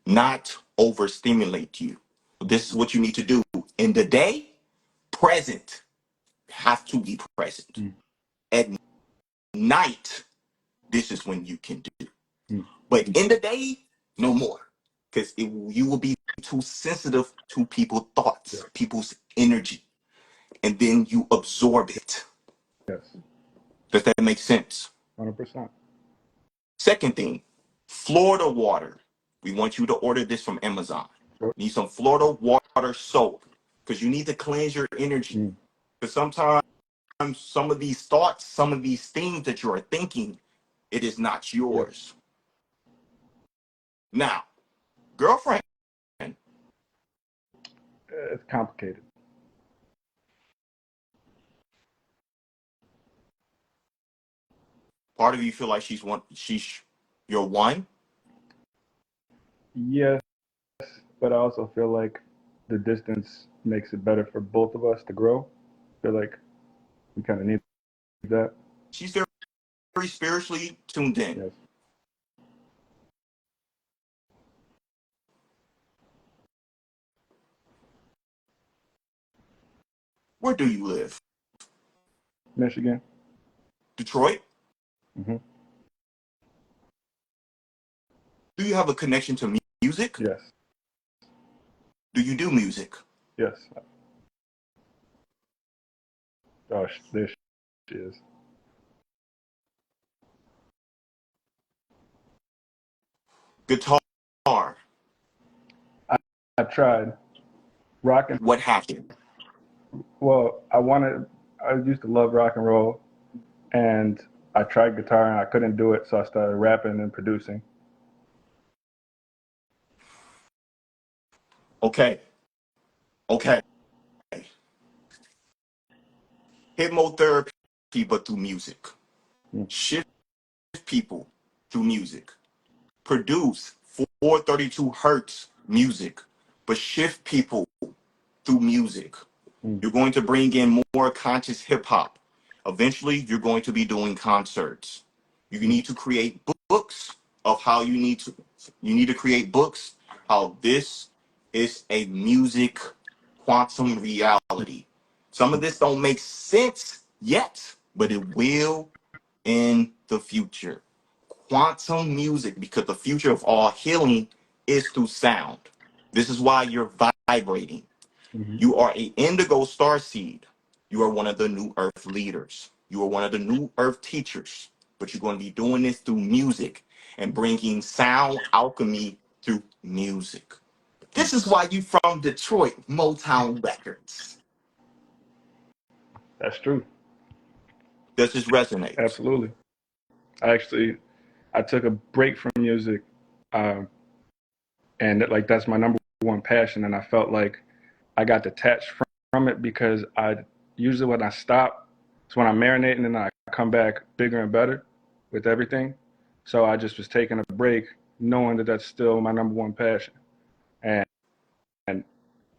Speaker 1: not overstimulate you. This is what you need to do in the day. Present, have to be present.
Speaker 4: Mm.
Speaker 1: At night, this is when you can do.
Speaker 4: Mm.
Speaker 1: But in the day, no more, because you will be too sensitive to people's thoughts,
Speaker 4: Yes.
Speaker 1: people's energy, and then you absorb it.
Speaker 4: Yes.
Speaker 1: Does that make sense?
Speaker 4: 100%.
Speaker 1: Second thing, Florida water. We want you to order this from Amazon.
Speaker 4: Sure.
Speaker 1: Need some Florida water soap because you need to cleanse your energy.
Speaker 4: Mm.
Speaker 1: Because sometimes some of these thoughts, some of these things that you are thinking, it is not
Speaker 4: Yes.
Speaker 1: yours. Now, girlfriend,
Speaker 4: It's complicated.
Speaker 1: part of you feel like she's your one.
Speaker 4: Yes, but I also feel like the distance makes it better for both of us to grow. I feel like we kind of need that.
Speaker 1: She's very, very spiritually tuned in.
Speaker 4: Yes.
Speaker 1: Where do you live?
Speaker 4: Michigan.
Speaker 1: Detroit?
Speaker 4: Hmm.
Speaker 1: Do you have a connection to music?
Speaker 4: Yes.
Speaker 1: Do you do music?
Speaker 4: Yes. Oh, there she is.
Speaker 1: Guitar?
Speaker 4: I tried rock and
Speaker 1: What happened?
Speaker 4: well, I used to love rock and roll, and I tried guitar and I couldn't do it, so I started rapping and producing.
Speaker 1: Okay. Okay. Hypnotherapy, but through music.
Speaker 4: Mm.
Speaker 1: Shift people through music. Produce 432 hertz music, but shift people through music.
Speaker 4: Mm.
Speaker 1: You're going to bring in more conscious hip hop. Eventually, you're going to be doing concerts. You
Speaker 4: Mm.
Speaker 1: need to create books of how you need to create books how this is a music quantum reality. Some of this don't make sense yet, but it will in the future. Quantum music, because the future of all healing is through sound. This is why you're vibrating.
Speaker 4: Hmm.
Speaker 1: You are a indigo star seed. You are one of the new earth leaders. You are one of the new earth teachers. But you're going to be doing this through music and bringing sound alchemy through music. This is why you from Detroit, Motown Records.
Speaker 4: That's true.
Speaker 1: Does this resonate?
Speaker 4: Absolutely. I took a break from music, um, and like that's my number one passion, and I felt like I got detached from it because I usually when I stop, it's when I'm marinating and I come back bigger and better with everything. So I just was taking a break, knowing that that's still my number one passion. And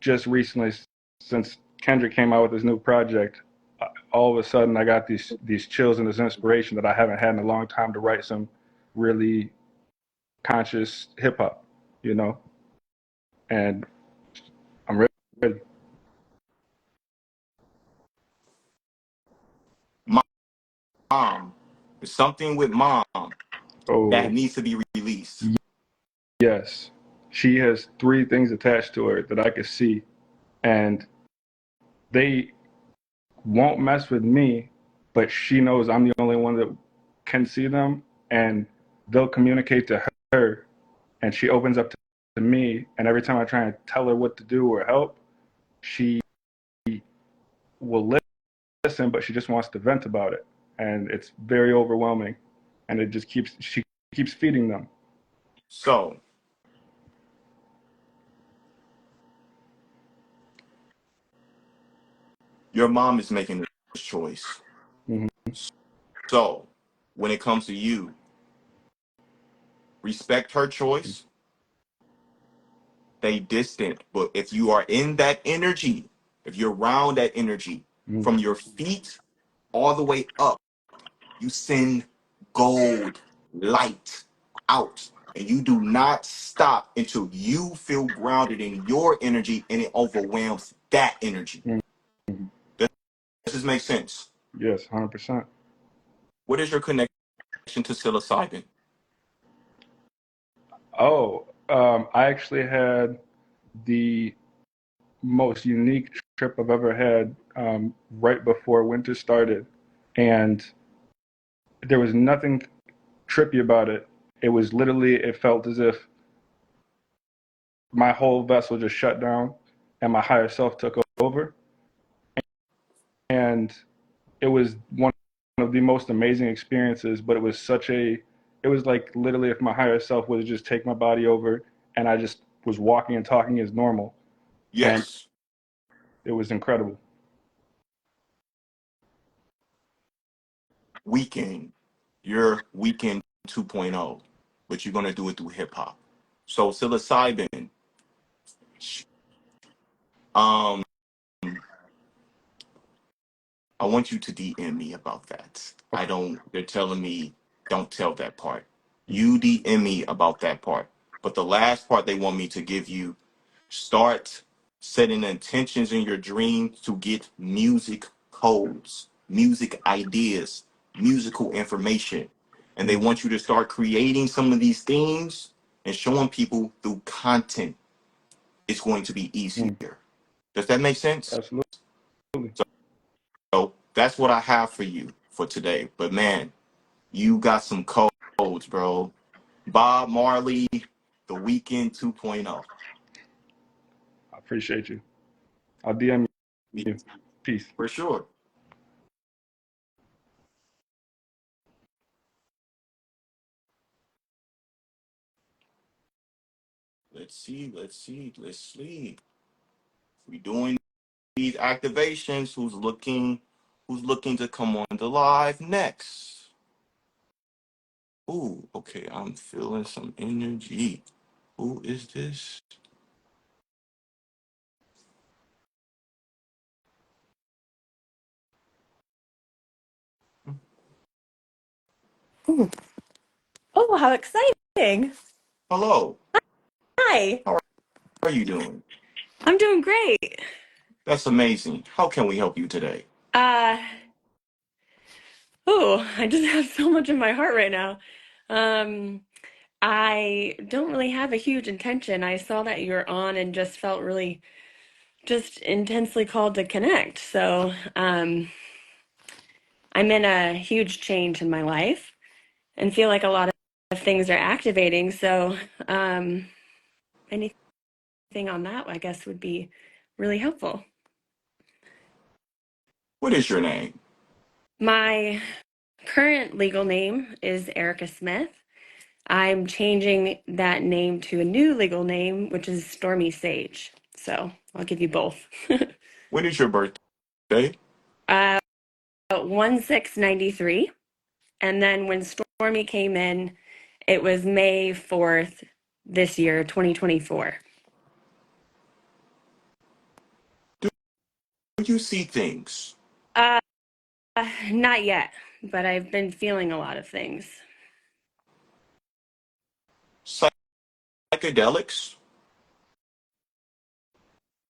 Speaker 4: just recently, since Kendrick came out with his new project, all of a sudden I got these chills and this inspiration that I haven't had in a long time to write some really conscious hip hop, you know. And I'm ready.
Speaker 1: Mom, there's something with mom that
Speaker 4: Oh,
Speaker 1: needs to be released.
Speaker 4: yes, she has three things attached to her that I could see, and they won't mess with me, but she knows I'm the only one that can see them, and they'll communicate to her, and she opens up to me, and every time I try and tell her what to do or help, she will listen, but she just wants to vent about it, and it's very overwhelming, and she keeps feeding them.
Speaker 1: So, your mom is making this choice.
Speaker 4: Hmm.
Speaker 1: So, when it comes to you, respect her choice, stay distant. But if you are in that energy, if you're around that energy,
Speaker 4: Hmm.
Speaker 1: from your feet all the way up, you send gold light out. And you do not stop until you feel grounded in your energy and it overwhelms that energy.
Speaker 4: Hmm.
Speaker 1: Does this make sense?
Speaker 4: Yes, 100%.
Speaker 1: What is your connection to psilocybin?
Speaker 4: Oh, I actually had the most unique trip I've ever had right before winter started. And there was nothing trippy about it. It was literally, it felt as if my whole vessel just shut down and my higher self took over. And it was one of the most amazing experiences, but it was like literally if my higher self would just take my body over and I just was walking and talking as normal. And
Speaker 1: Yes,
Speaker 4: it was incredible.
Speaker 1: weekend. You're weekend 2.0, but you're going to do it through hip hop. So psilocybin, um, I want you to DM me about that. I
Speaker 4: Okay.
Speaker 1: don't, they're telling me don't tell that part. You DM me about that part. But the last part they want me to give you, start setting intentions in your dream to get music codes, music ideas, musical information. And they
Speaker 4: Mm,
Speaker 1: want you to start creating some of these things and showing people through content. It's going to be
Speaker 4: mm,
Speaker 1: easier. Does that make sense?
Speaker 4: absolutely.
Speaker 1: So that's what I have for you for today. But man, you got some codes, bro. Bob Marley, The Weekend 2.0.
Speaker 4: I appreciate you. I'll DM you. Peace.
Speaker 1: For sure. Let's see. We doing these activations. Who's looking to come on the live next? Ooh, okay, I'm feeling some energy. Who is this?
Speaker 5: Ooh. Oh, how exciting.
Speaker 1: Hello.
Speaker 5: Hi.
Speaker 1: How are you doing?
Speaker 5: I'm doing great.
Speaker 1: That's amazing. How can we help you today?
Speaker 5: Uh, oh, I just have so much in my heart right now. Um, I don't really have a huge intention. I saw that you were on and just felt really just intensely called to connect. So, I'm in a huge change in my life and feel like a lot of things are activating. So, um, anything on that, I guess, would be really helpful.
Speaker 1: What is your name?
Speaker 5: My current legal name is Erica Smith. I'm changing that name to a new legal name, which is Stormy Sage. So I'll give you both.
Speaker 1: When is your birthday?
Speaker 5: 1693. And then when Stormy came in, it was May 4th this year, 2024.
Speaker 1: Do you see things?
Speaker 5: Uh, Not yet, but I've been feeling a lot of things.
Speaker 1: Psychedelics?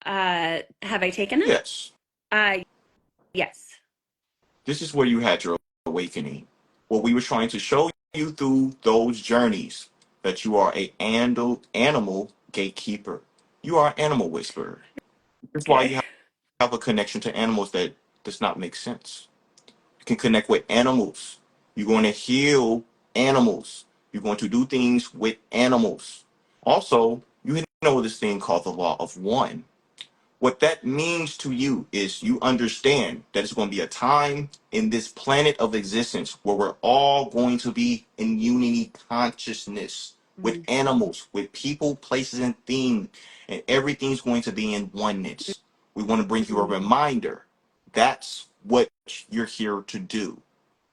Speaker 5: Have I taken them?
Speaker 1: Yes.
Speaker 5: Uh, yes.
Speaker 1: This is where you had your awakening. What we were trying to show you through those journeys that you are a animal gatekeeper. You are an animal whisperer. That's why
Speaker 5: Okay.
Speaker 1: you have a connection to animals that does not make sense. You can connect with animals. You're going to heal animals. You're going to do things with animals. Also, you know this thing called the law of one. What that means to you is you understand that it's going to be a time in this planet of existence where we're all going to be in unity consciousness with
Speaker 5: Mm.
Speaker 1: animals, with people, places, and things, and everything's going to be in oneness. We want to bring you a
Speaker 5: Mm.
Speaker 1: reminder. That's what you're here to do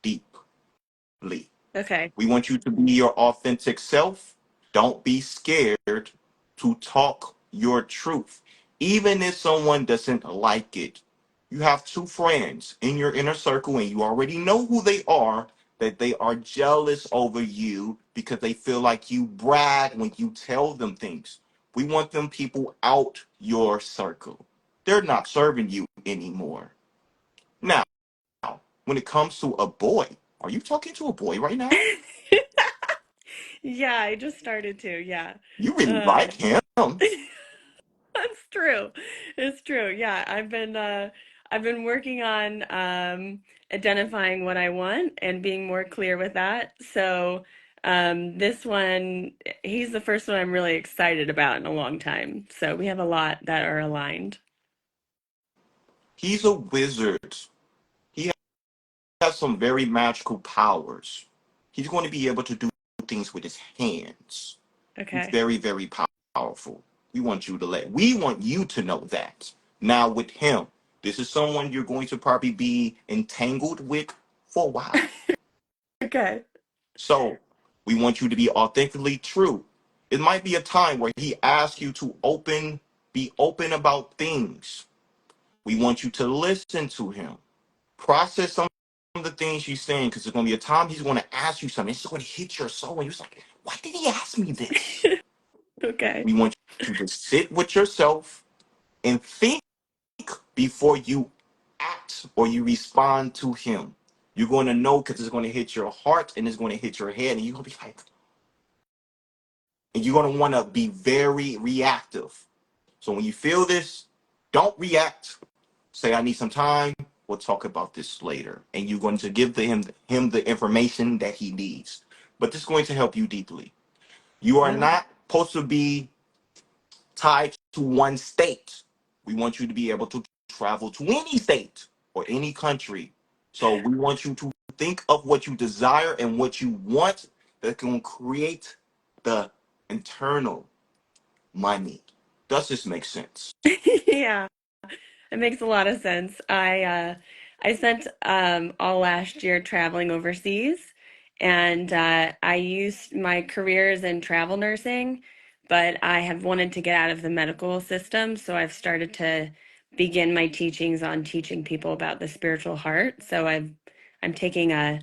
Speaker 1: deeply.
Speaker 5: Okay.
Speaker 1: We want you to be your authentic self. Don't be scared to talk your truth. Even if someone doesn't like it, you have two friends in your inner circle and you already know who they are, that they are jealous over you because they feel like you brag when you tell them things. We want them people out your circle. They're not serving you anymore. Now, when it comes to a boy, are you talking to a boy right now?
Speaker 5: Yeah, I just started to. Yeah.
Speaker 1: You really like
Speaker 5: Um,
Speaker 1: him.
Speaker 5: that's true. It's true. Yeah, I've been working on identifying what I want and being more clear with that. So, this one, he's the first one I'm really excited about in a long time. So, we have a lot that are aligned.
Speaker 1: He's a wizard. He has some very magical powers. He's going to be able to do things with his hands. He's
Speaker 5: Okay.
Speaker 1: very, very powerful. We want you to know that. Now with him, this is someone you're going to probably be entangled with for a while.
Speaker 5: Okay.
Speaker 1: So we want you to be authentically true. It might be a time where he asks you to be open about things. We want you to listen to him. Process some of the things he's saying because there's going to be a time he's going to ask you something. It's going to hit your soul. And you're like, why did he ask me this?
Speaker 5: Okay.
Speaker 1: We want you to sit with yourself and think before you act or you respond to him. You're going to know because it's going to hit your heart and it's going to hit your head, and you're going to be like, and you're going to want to be very reactive. So when you feel this, don't react. Say, I need some time. We'll talk about this later. And you're going to give him the information that he needs. But this is going to help you deeply. You are not supposed to be tied to one state. We want you to be able to travel to any state or any country. So we want you to think of what you desire and what you want that can create the internal money. Does this make sense?
Speaker 5: Yeah. It makes a lot of sense. I spent all last year traveling overseas, and I used my careers in travel nursing, but I have wanted to get out of the medical system, so I've started to begin my teachings on teaching people about the spiritual heart. So I'm taking a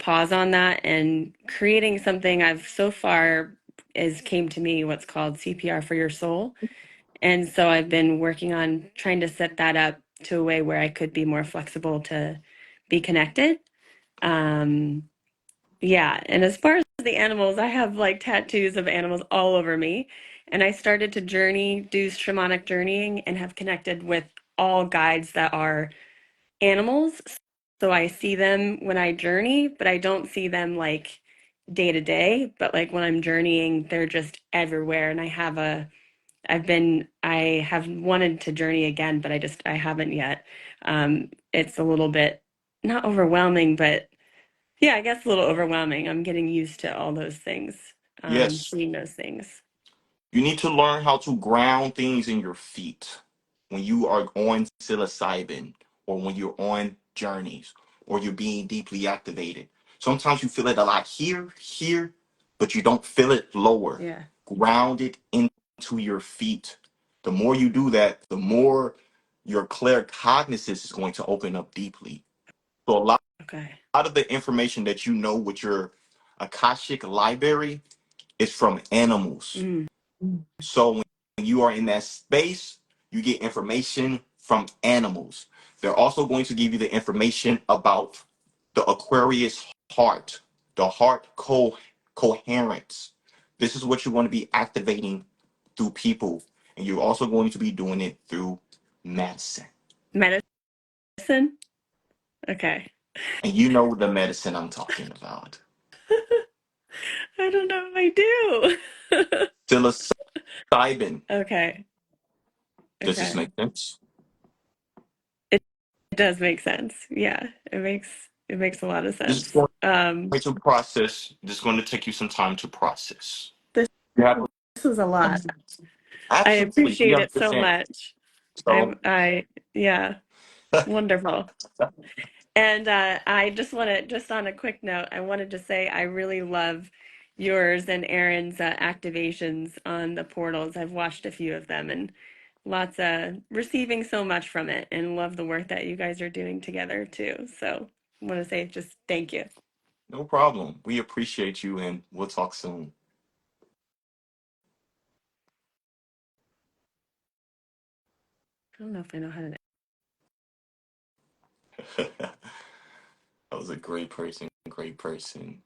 Speaker 5: pause on that and creating something I've so far is came to me what's called CPR for your soul. And so I've been working on trying to set that up to a way where I could be more flexible to be connected. Um, yeah. And as far as the animals, I have like tattoos of animals all over me. And I started to journey, do shamanic journeying, and have connected with all guides that are animals. So I see them when I journey, but I don't see them like day to day. But like when I'm journeying, they're just everywhere. And I have wanted to journey again, but I haven't yet. It's a little bit not overwhelming, but yeah, I guess a little overwhelming. I'm getting used to all those things,
Speaker 1: Yes.
Speaker 5: seeing those things.
Speaker 1: You need to learn how to ground things in your feet when you are on psilocybin or when you're on journeys or you're being deeply activated. Sometimes you feel it a lot here, but you don't feel it lower.
Speaker 5: Yeah.
Speaker 1: Ground it into your feet. The more you do that, the more your claircognizance is going to open up deeply. So
Speaker 5: Okay.
Speaker 1: lot of the information that you know with your Akashic library is from animals.
Speaker 5: Mm.
Speaker 1: So when you are in that space, you get information from animals. They're also going to give you the information about the Aquarius heart, the heart coherence. This is what you're going to be activating through people. And you're also going to be doing it through medicine.
Speaker 5: Medicine? Okay.
Speaker 1: And you know the medicine I'm talking about.
Speaker 5: I don't know if I do.
Speaker 1: Psilocybin.
Speaker 5: Okay.
Speaker 1: Does this
Speaker 5: Okay.
Speaker 1: make sense?
Speaker 5: It does make sense. Yeah, it makes a lot of
Speaker 1: This is
Speaker 5: sense.
Speaker 1: going to process. This is going to take you some time to process.
Speaker 5: This
Speaker 1: You have
Speaker 5: this was a lot. I
Speaker 1: absolutely. We
Speaker 5: appreciate it so
Speaker 1: understand.
Speaker 5: much.
Speaker 1: So
Speaker 5: Yeah, wonderful. And I just want to, just on a quick note, I wanted to say I really love yours and Aaron's activations on the portals. I've watched a few of them and lots of receiving so much from it and love the work that you guys are doing together too. So I want to say just thank you.
Speaker 1: no problem. We appreciate you, and we'll talk soon.
Speaker 5: I don't know if I know how to.
Speaker 1: That was a great person. Great person.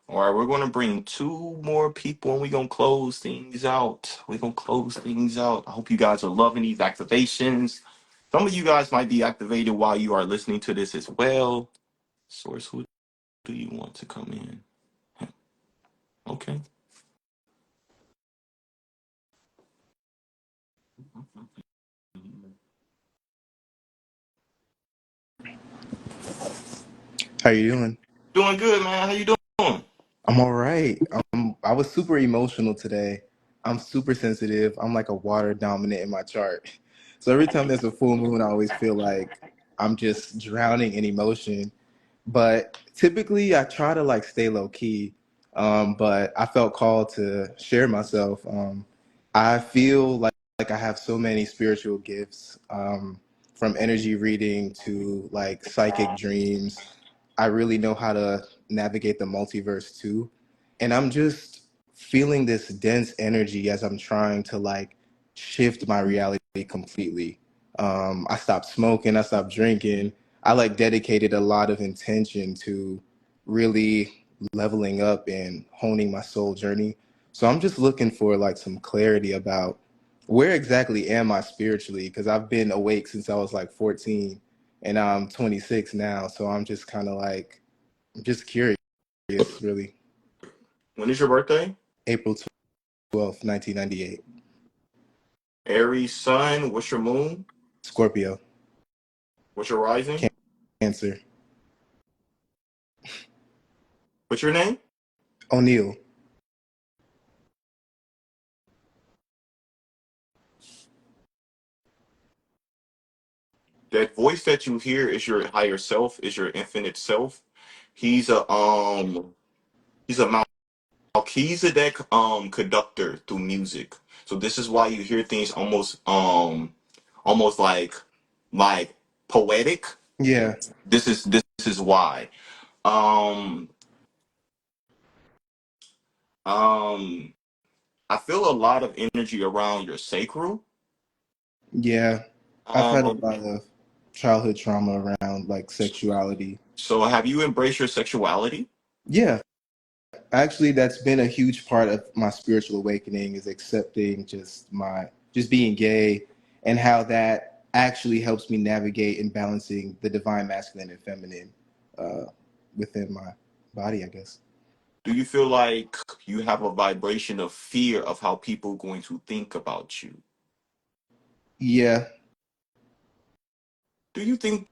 Speaker 1: All right, we're going to bring two more people, and we're going to close things out. We're going to close things out. I hope you guys are loving these activations. Some of you guys might be activated while you are listening to this as well. Source, who do you want to come in? Okay.
Speaker 6: How you doing?
Speaker 1: Doing good, man. How you doing?
Speaker 6: I'm all right. I was super emotional today. I'm super sensitive. I'm like a water dominant in my chart. So every time there's a full moon, I always feel like I'm just drowning in emotion. But typically, I try to like stay low key. But I felt called to share myself. I feel like I have so many spiritual gifts, from energy reading to like psychic dreams. I really know how to navigate the multiverse too. And I'm just feeling this dense energy as I'm trying to like shift my reality completely. I stopped smoking. I stopped drinking. I like dedicated a lot of intention to really leveling up and honing my soul journey. So I'm just looking for like some clarity about where exactly am I spiritually? Because I've been awake since I was like 14 and I'm 26 now. So I'm just kind of like, I'm just curious, really.
Speaker 1: When is your birthday?
Speaker 6: April 12th, 1998.
Speaker 1: Aries sun. What's your moon?
Speaker 6: Scorpio.
Speaker 1: What's your rising?
Speaker 6: Cancer.
Speaker 1: What's your name?
Speaker 6: O'Neill.
Speaker 1: That voice that you hear is your higher self, is your infinite self. He's a Melchizedek conductor through music. So this is why you hear things almost like poetic.
Speaker 6: Yeah.
Speaker 1: This is why. Um um I feel a lot of energy around your sacral.
Speaker 6: Yeah. I've had a
Speaker 1: Um
Speaker 6: lot of childhood trauma around like sexuality.
Speaker 1: so have you embraced your sexuality?
Speaker 6: Yeah. Actually, that's been a huge part of my spiritual awakening is accepting just being gay and how that actually helps me navigate and balancing the divine masculine and feminine uh, within my body, I guess.
Speaker 1: Do you feel like you have a vibration of fear of how people are going to think about you?
Speaker 6: Yeah.
Speaker 1: Do you think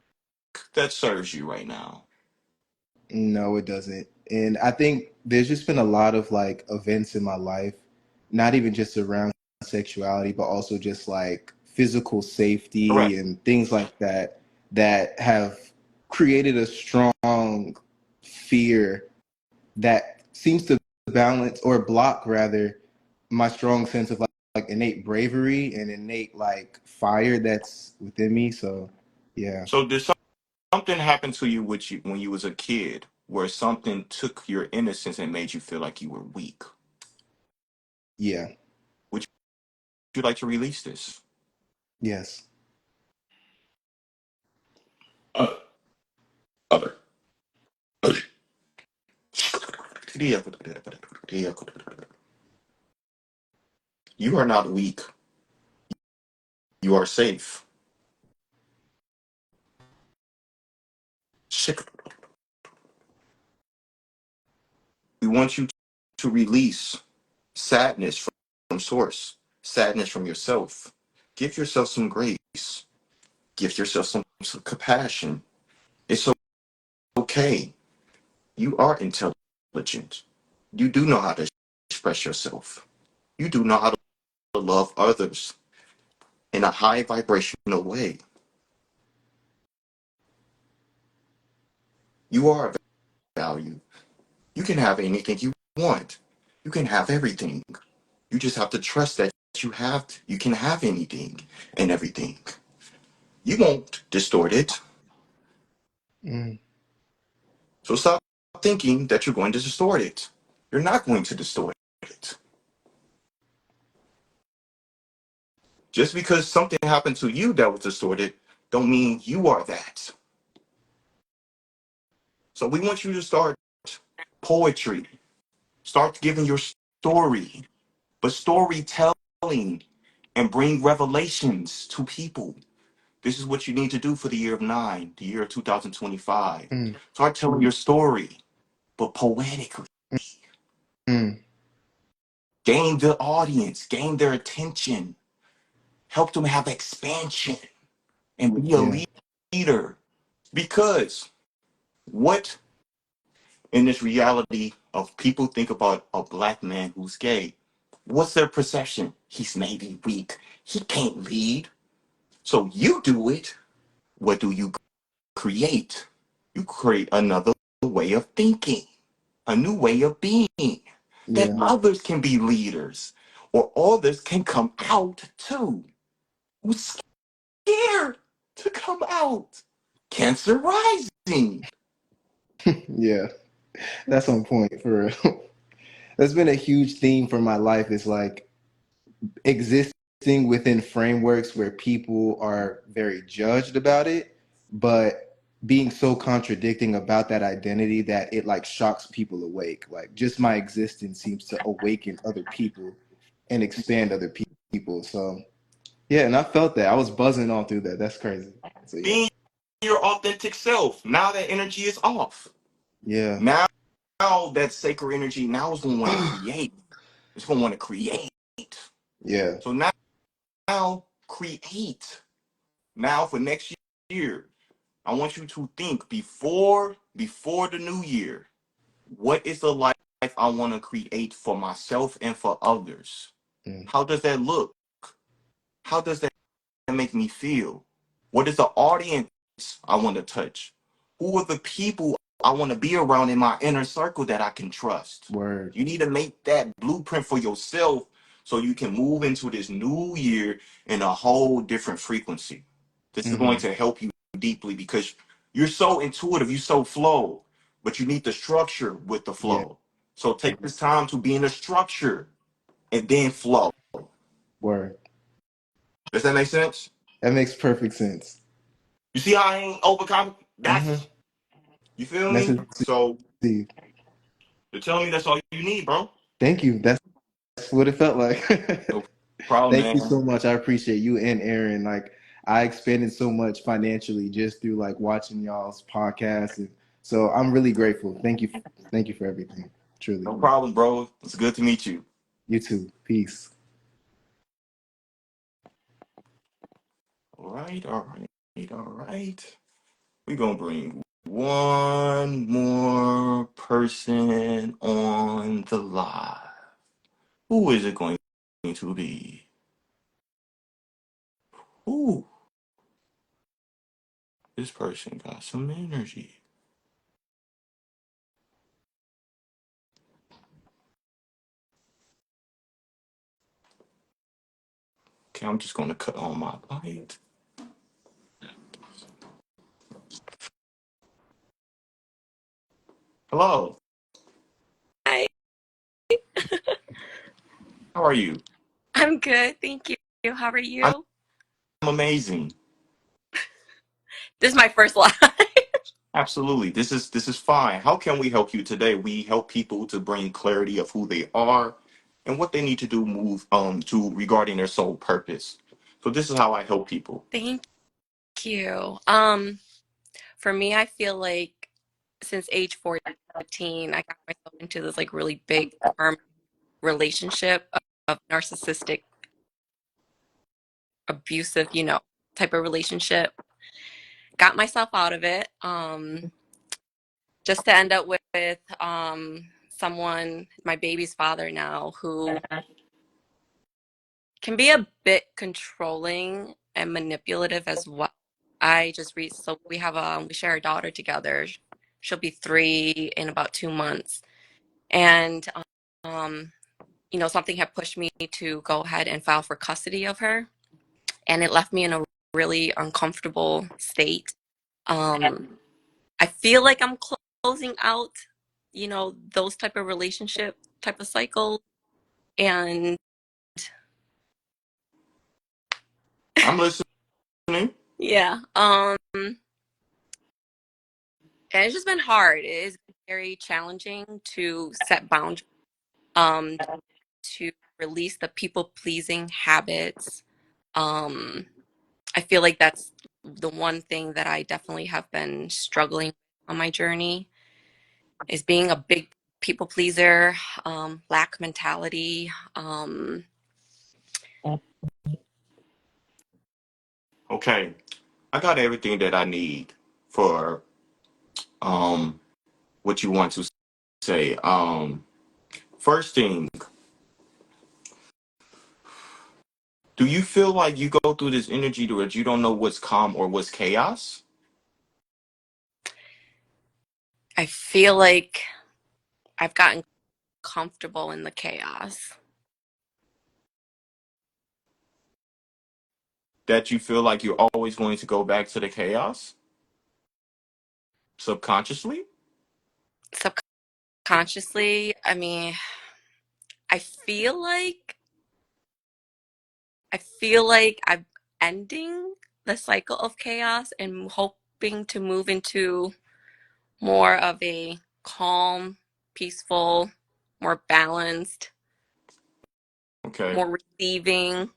Speaker 1: that serves you right now?
Speaker 6: No, it doesn't. And I think there's just been a lot of like events in my life, not even just around sexuality, but also just like physical safety
Speaker 1: Correct.
Speaker 6: and things like that that have created a strong fear that seems to balance or block rather my strong sense of like innate bravery and innate like fire that's within me. So yeah.
Speaker 1: So did something happen to you with you when you was a kid where something took your innocence and made you feel like you were weak?
Speaker 6: Yeah.
Speaker 1: Would you like to release this?
Speaker 6: Yes.
Speaker 1: Uh, Other. You are not weak. You are safe. We want you to release sadness from source, sadness from yourself. Give yourself some grace. Give yourself some compassion. It's okay. You are intelligent. You do know how to express yourself. You do know how to love others in a high vibrational way. You are of value. You can have anything you want. You can have everything. You just have to trust that you can have anything and everything. You won't distort it.
Speaker 6: Mm,
Speaker 1: So stop thinking that you're going to distort it. You're not going to distort it. Just because something happened to you that was distorted, don't mean you are that. So we want you to start poetry. Start giving your story, but storytelling and bring revelations to people. This is what you need to do for the year of nine, the year of 2025.
Speaker 6: mm,
Speaker 1: Start telling your story, but poetically.
Speaker 6: mm.
Speaker 1: Gain the audience, gain their attention, help them have expansion and be a
Speaker 6: Yeah.
Speaker 1: leader. Because what in this reality of people think about a black man who's gay, what's their perception? He's maybe weak. He can't lead. So you do it. What do you create? You create another way of thinking, a new way of being, that
Speaker 6: Yeah.
Speaker 1: others can be leaders or others can come out too. Who's scared to come out? Cancer rising.
Speaker 6: Yeah. That's on point for real. That's been a huge theme for my life is like existing existing within frameworks where people are very judged about it, but being so contradicting about that identity that it like shocks people awake. Like just my existence seems to awaken other people and expand other people. So yeah, and I felt that. I was buzzing all through that. That's crazy. So yeah.
Speaker 1: Being your authentic self. Now that energy is off.
Speaker 6: Yeah.
Speaker 1: Now that sacred energy now is going to want to create. It's going to want to create.
Speaker 6: Yeah.
Speaker 1: So now create. Now for next year, I want you to think before the new year. What is the life I want to create for myself and for others?
Speaker 6: Mm.
Speaker 1: How does that look? How does that make me feel? What is the audience I want to touch? Who are the people I want to be around in my inner circle that I can trust?
Speaker 6: Word.
Speaker 1: You need to make that blueprint for yourself so you can move into this new year in a whole different frequency. This is going
Speaker 6: Mm-hmm.
Speaker 1: to help you deeply because you're so intuitive, you're so flow, but you need the structure with the
Speaker 6: Yeah.
Speaker 1: flow. So take this time to be in the structure and then flow.
Speaker 6: Word.
Speaker 1: Does that make sense?
Speaker 6: That makes perfect sense.
Speaker 1: You see how I ain't overcome?
Speaker 6: Mm-hmm.
Speaker 1: That's, you feel me?
Speaker 6: Message
Speaker 1: So
Speaker 6: received.
Speaker 1: you're telling me that's all you need, bro.
Speaker 6: Thank you. That's what it felt like.
Speaker 1: No problem,
Speaker 6: Thank you
Speaker 1: man.
Speaker 6: so much. I appreciate you and Aaron. Like I expanded so much financially just through like watching y'all's podcast, and so I'm really grateful. Thank you. Thank you for everything. Truly.
Speaker 1: No problem, bro. It's good to meet you.
Speaker 6: You too. Peace.
Speaker 1: All right, all right, all right. We're gonna bring one more person on the live. Who is it going to be? Ooh, this person got some energy. Okay, I'm just gonna cut on my light. Hello,
Speaker 7: Hi,
Speaker 1: how are you?
Speaker 7: I'm good, thank you. How are
Speaker 1: I'm
Speaker 7: you?
Speaker 1: amazing.
Speaker 7: This is my first live.
Speaker 1: Absolutely. This is fine. How can we help you today? We help people to bring clarity of who they are and what they need to do move to regarding their soul purpose. So this is how I help people.
Speaker 7: Thank you. For me, I feel like since age 14, I got myself into this like really big karmic relationship of narcissistic, abusive, type of relationship. Got myself out of it. Just to end up with someone, my baby's father now, who can be a bit controlling and manipulative as well. I just read, so we have we share a daughter together. She'll be 3 in about 2 months. And something had pushed me to go ahead and file for custody of her. And it left me in a really uncomfortable state. I feel like I'm closing out, those type of relationship type of cycles. And
Speaker 1: I'm listening.
Speaker 7: yeah, and it's just been hard. It is very challenging to set boundaries, um, to release the people pleasing habits. Um, I feel like that's the one thing that I definitely have been struggling on my journey is being a big people pleaser, lack mentality.
Speaker 1: Okay. I got everything that I need for um what you want to say. First thing, do you feel like you go through this energy to where you don't know what's calm or what's chaos?
Speaker 7: I feel like I've gotten comfortable in the chaos.
Speaker 1: That you feel like you're always going to go back to the chaos subconsciously?
Speaker 7: Subconsciously, I mean, I feel like I feel like I'm ending the cycle of chaos and hoping to move into more of a calm, peaceful, more balanced,
Speaker 1: Okay.
Speaker 7: more receiving.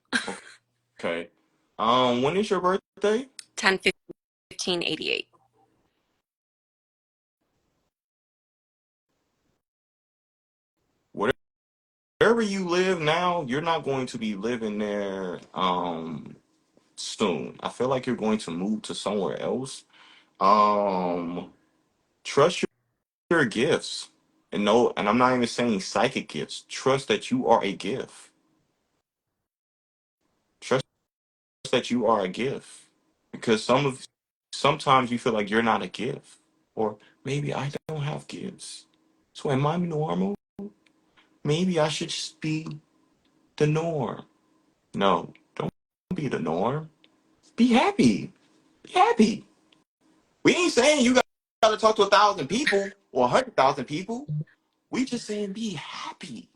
Speaker 1: Okay. When is your birthday?
Speaker 7: 10/15/88.
Speaker 1: Wherever you live now, you're not going to be living there soon. I feel like you're going to move to somewhere else. Um, trust your gifts. And no, and I'm not even saying psychic gifts. Trust that you are a gift. Trust that you are a gift. Because sometimes you feel like you're not a gift. Or maybe I don't have gifts. So am I normal? Maybe I should just be the norm. No, don't be the norm. Be happy. Be happy. We ain't saying you got to talk to 1,000 people or 100,000 people. We just saying be happy.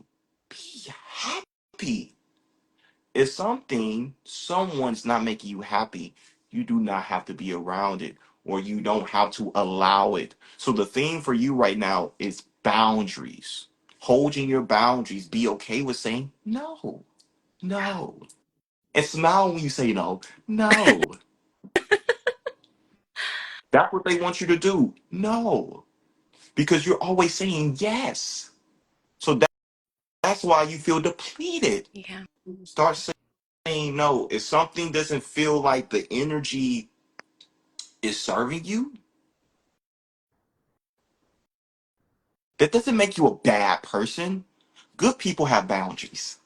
Speaker 1: Be happy. If someone's not making you happy, you do not have to be around it or you don't have to allow it. So the thing for you right now is boundaries. Holding your boundaries. Be okay with saying no. No. And smile when you say no. No. That's what they want you to do. No. Because you're always saying yes. So that's why you feel depleted.
Speaker 7: Yeah.
Speaker 1: Start saying no. If something doesn't feel like the energy is serving you, that doesn't make you a bad person. Good people have boundaries.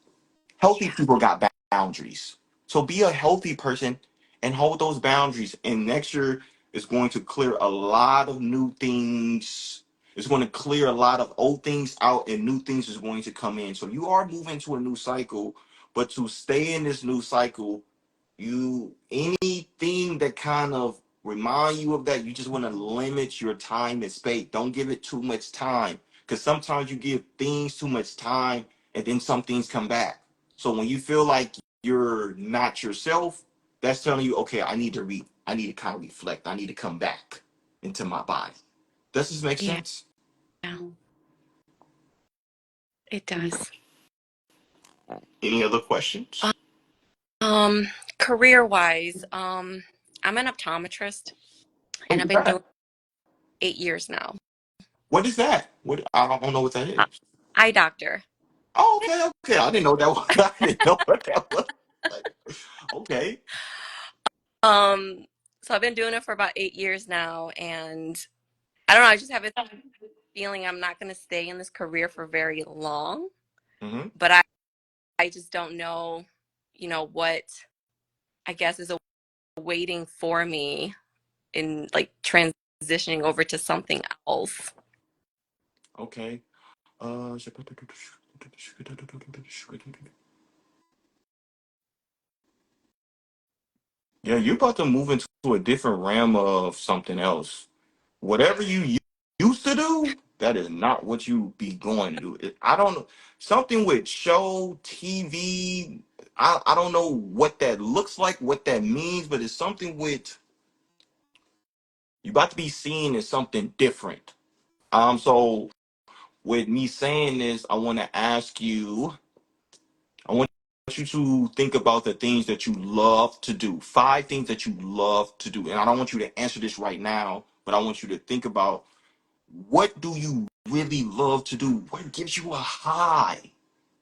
Speaker 1: Healthy
Speaker 7: Yeah.
Speaker 1: people got boundaries. So be a healthy person and hold those boundaries. And next year is going to clear a lot of new things. It's going to clear a lot of old things out and new things is going to come in. So you are moving to a new cycle, but to stay in this new cycle, anything that kind of remind you of that, you just want to limit your time and space. Don't give it too much time because sometimes you give things too much time and then some things come back. So when you feel like you're not yourself, that's telling you, okay, I need to kind of reflect. I need to come back into my body. Does this make
Speaker 7: Yeah.
Speaker 1: sense?
Speaker 7: It does.
Speaker 1: Any other questions?
Speaker 7: Um, Career-wise, I'm an optometrist and
Speaker 1: What
Speaker 7: I've
Speaker 1: is
Speaker 7: been doing
Speaker 1: that?
Speaker 7: 8 years now.
Speaker 1: What is that? What I don't know what that
Speaker 7: Uh,
Speaker 1: is.
Speaker 7: Eye doctor.
Speaker 1: Oh, okay, okay. I didn't know that was. I didn't know what that was. Like, okay.
Speaker 7: Um, so I've been doing it for about 8 years now, and I don't know, I just have a feeling I'm not going to stay in this career for very long,
Speaker 1: Mm-hmm.
Speaker 7: but I just don't know, what I guess is waiting for me in like transitioning over to something else.
Speaker 1: Okay. Yeah, you're about to move into a different realm of something else. Whatever you used to do, that is not what you be going to do. I don't know. Something with show, TV. I don't know what that looks like, what that means, but it's something with you about to be seen as something different. So with me saying this, I want you to think about the things that you love to do. 5 things that you love to do. And I don't want you to answer this right now, but I want you to think about what do you really love to do? What gives you a high?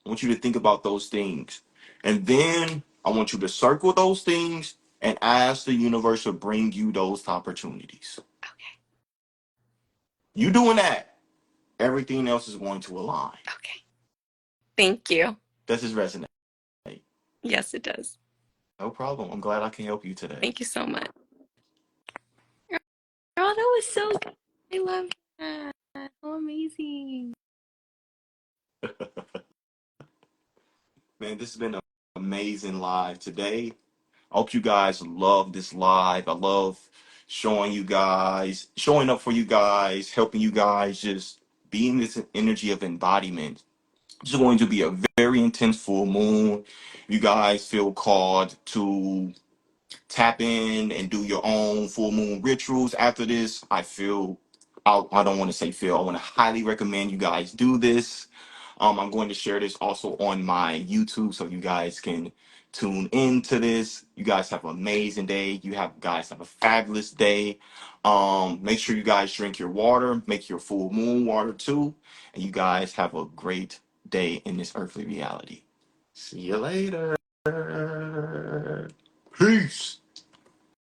Speaker 1: I want you to think about those things. And then I want you to circle those things and ask the universe to bring you those opportunities.
Speaker 7: Okay.
Speaker 1: You doing that, everything else is going to align.
Speaker 7: Okay. Thank you.
Speaker 1: Does this resonate?
Speaker 7: Yes, it does.
Speaker 1: No problem. I'm glad I can help you today.
Speaker 7: Thank you so much. Oh, that was so good. I love that. Oh, amazing.
Speaker 1: Man, this has been an amazing live today. I hope you guys love this live. I love showing up for you guys, helping you guys just be in this energy of embodiment. This is going to be a very intense full moon. You guys feel called to tap in and do your own full moon rituals after this. I don't want to say feel. I want to highly recommend you guys do this. I'm going to share this also on my YouTube so you guys can tune into this. You guys have an amazing day. Guys have a fabulous day. Make sure you guys drink your water, make your full moon water too, and you guys have a great day in this earthly reality. See you later. Peace.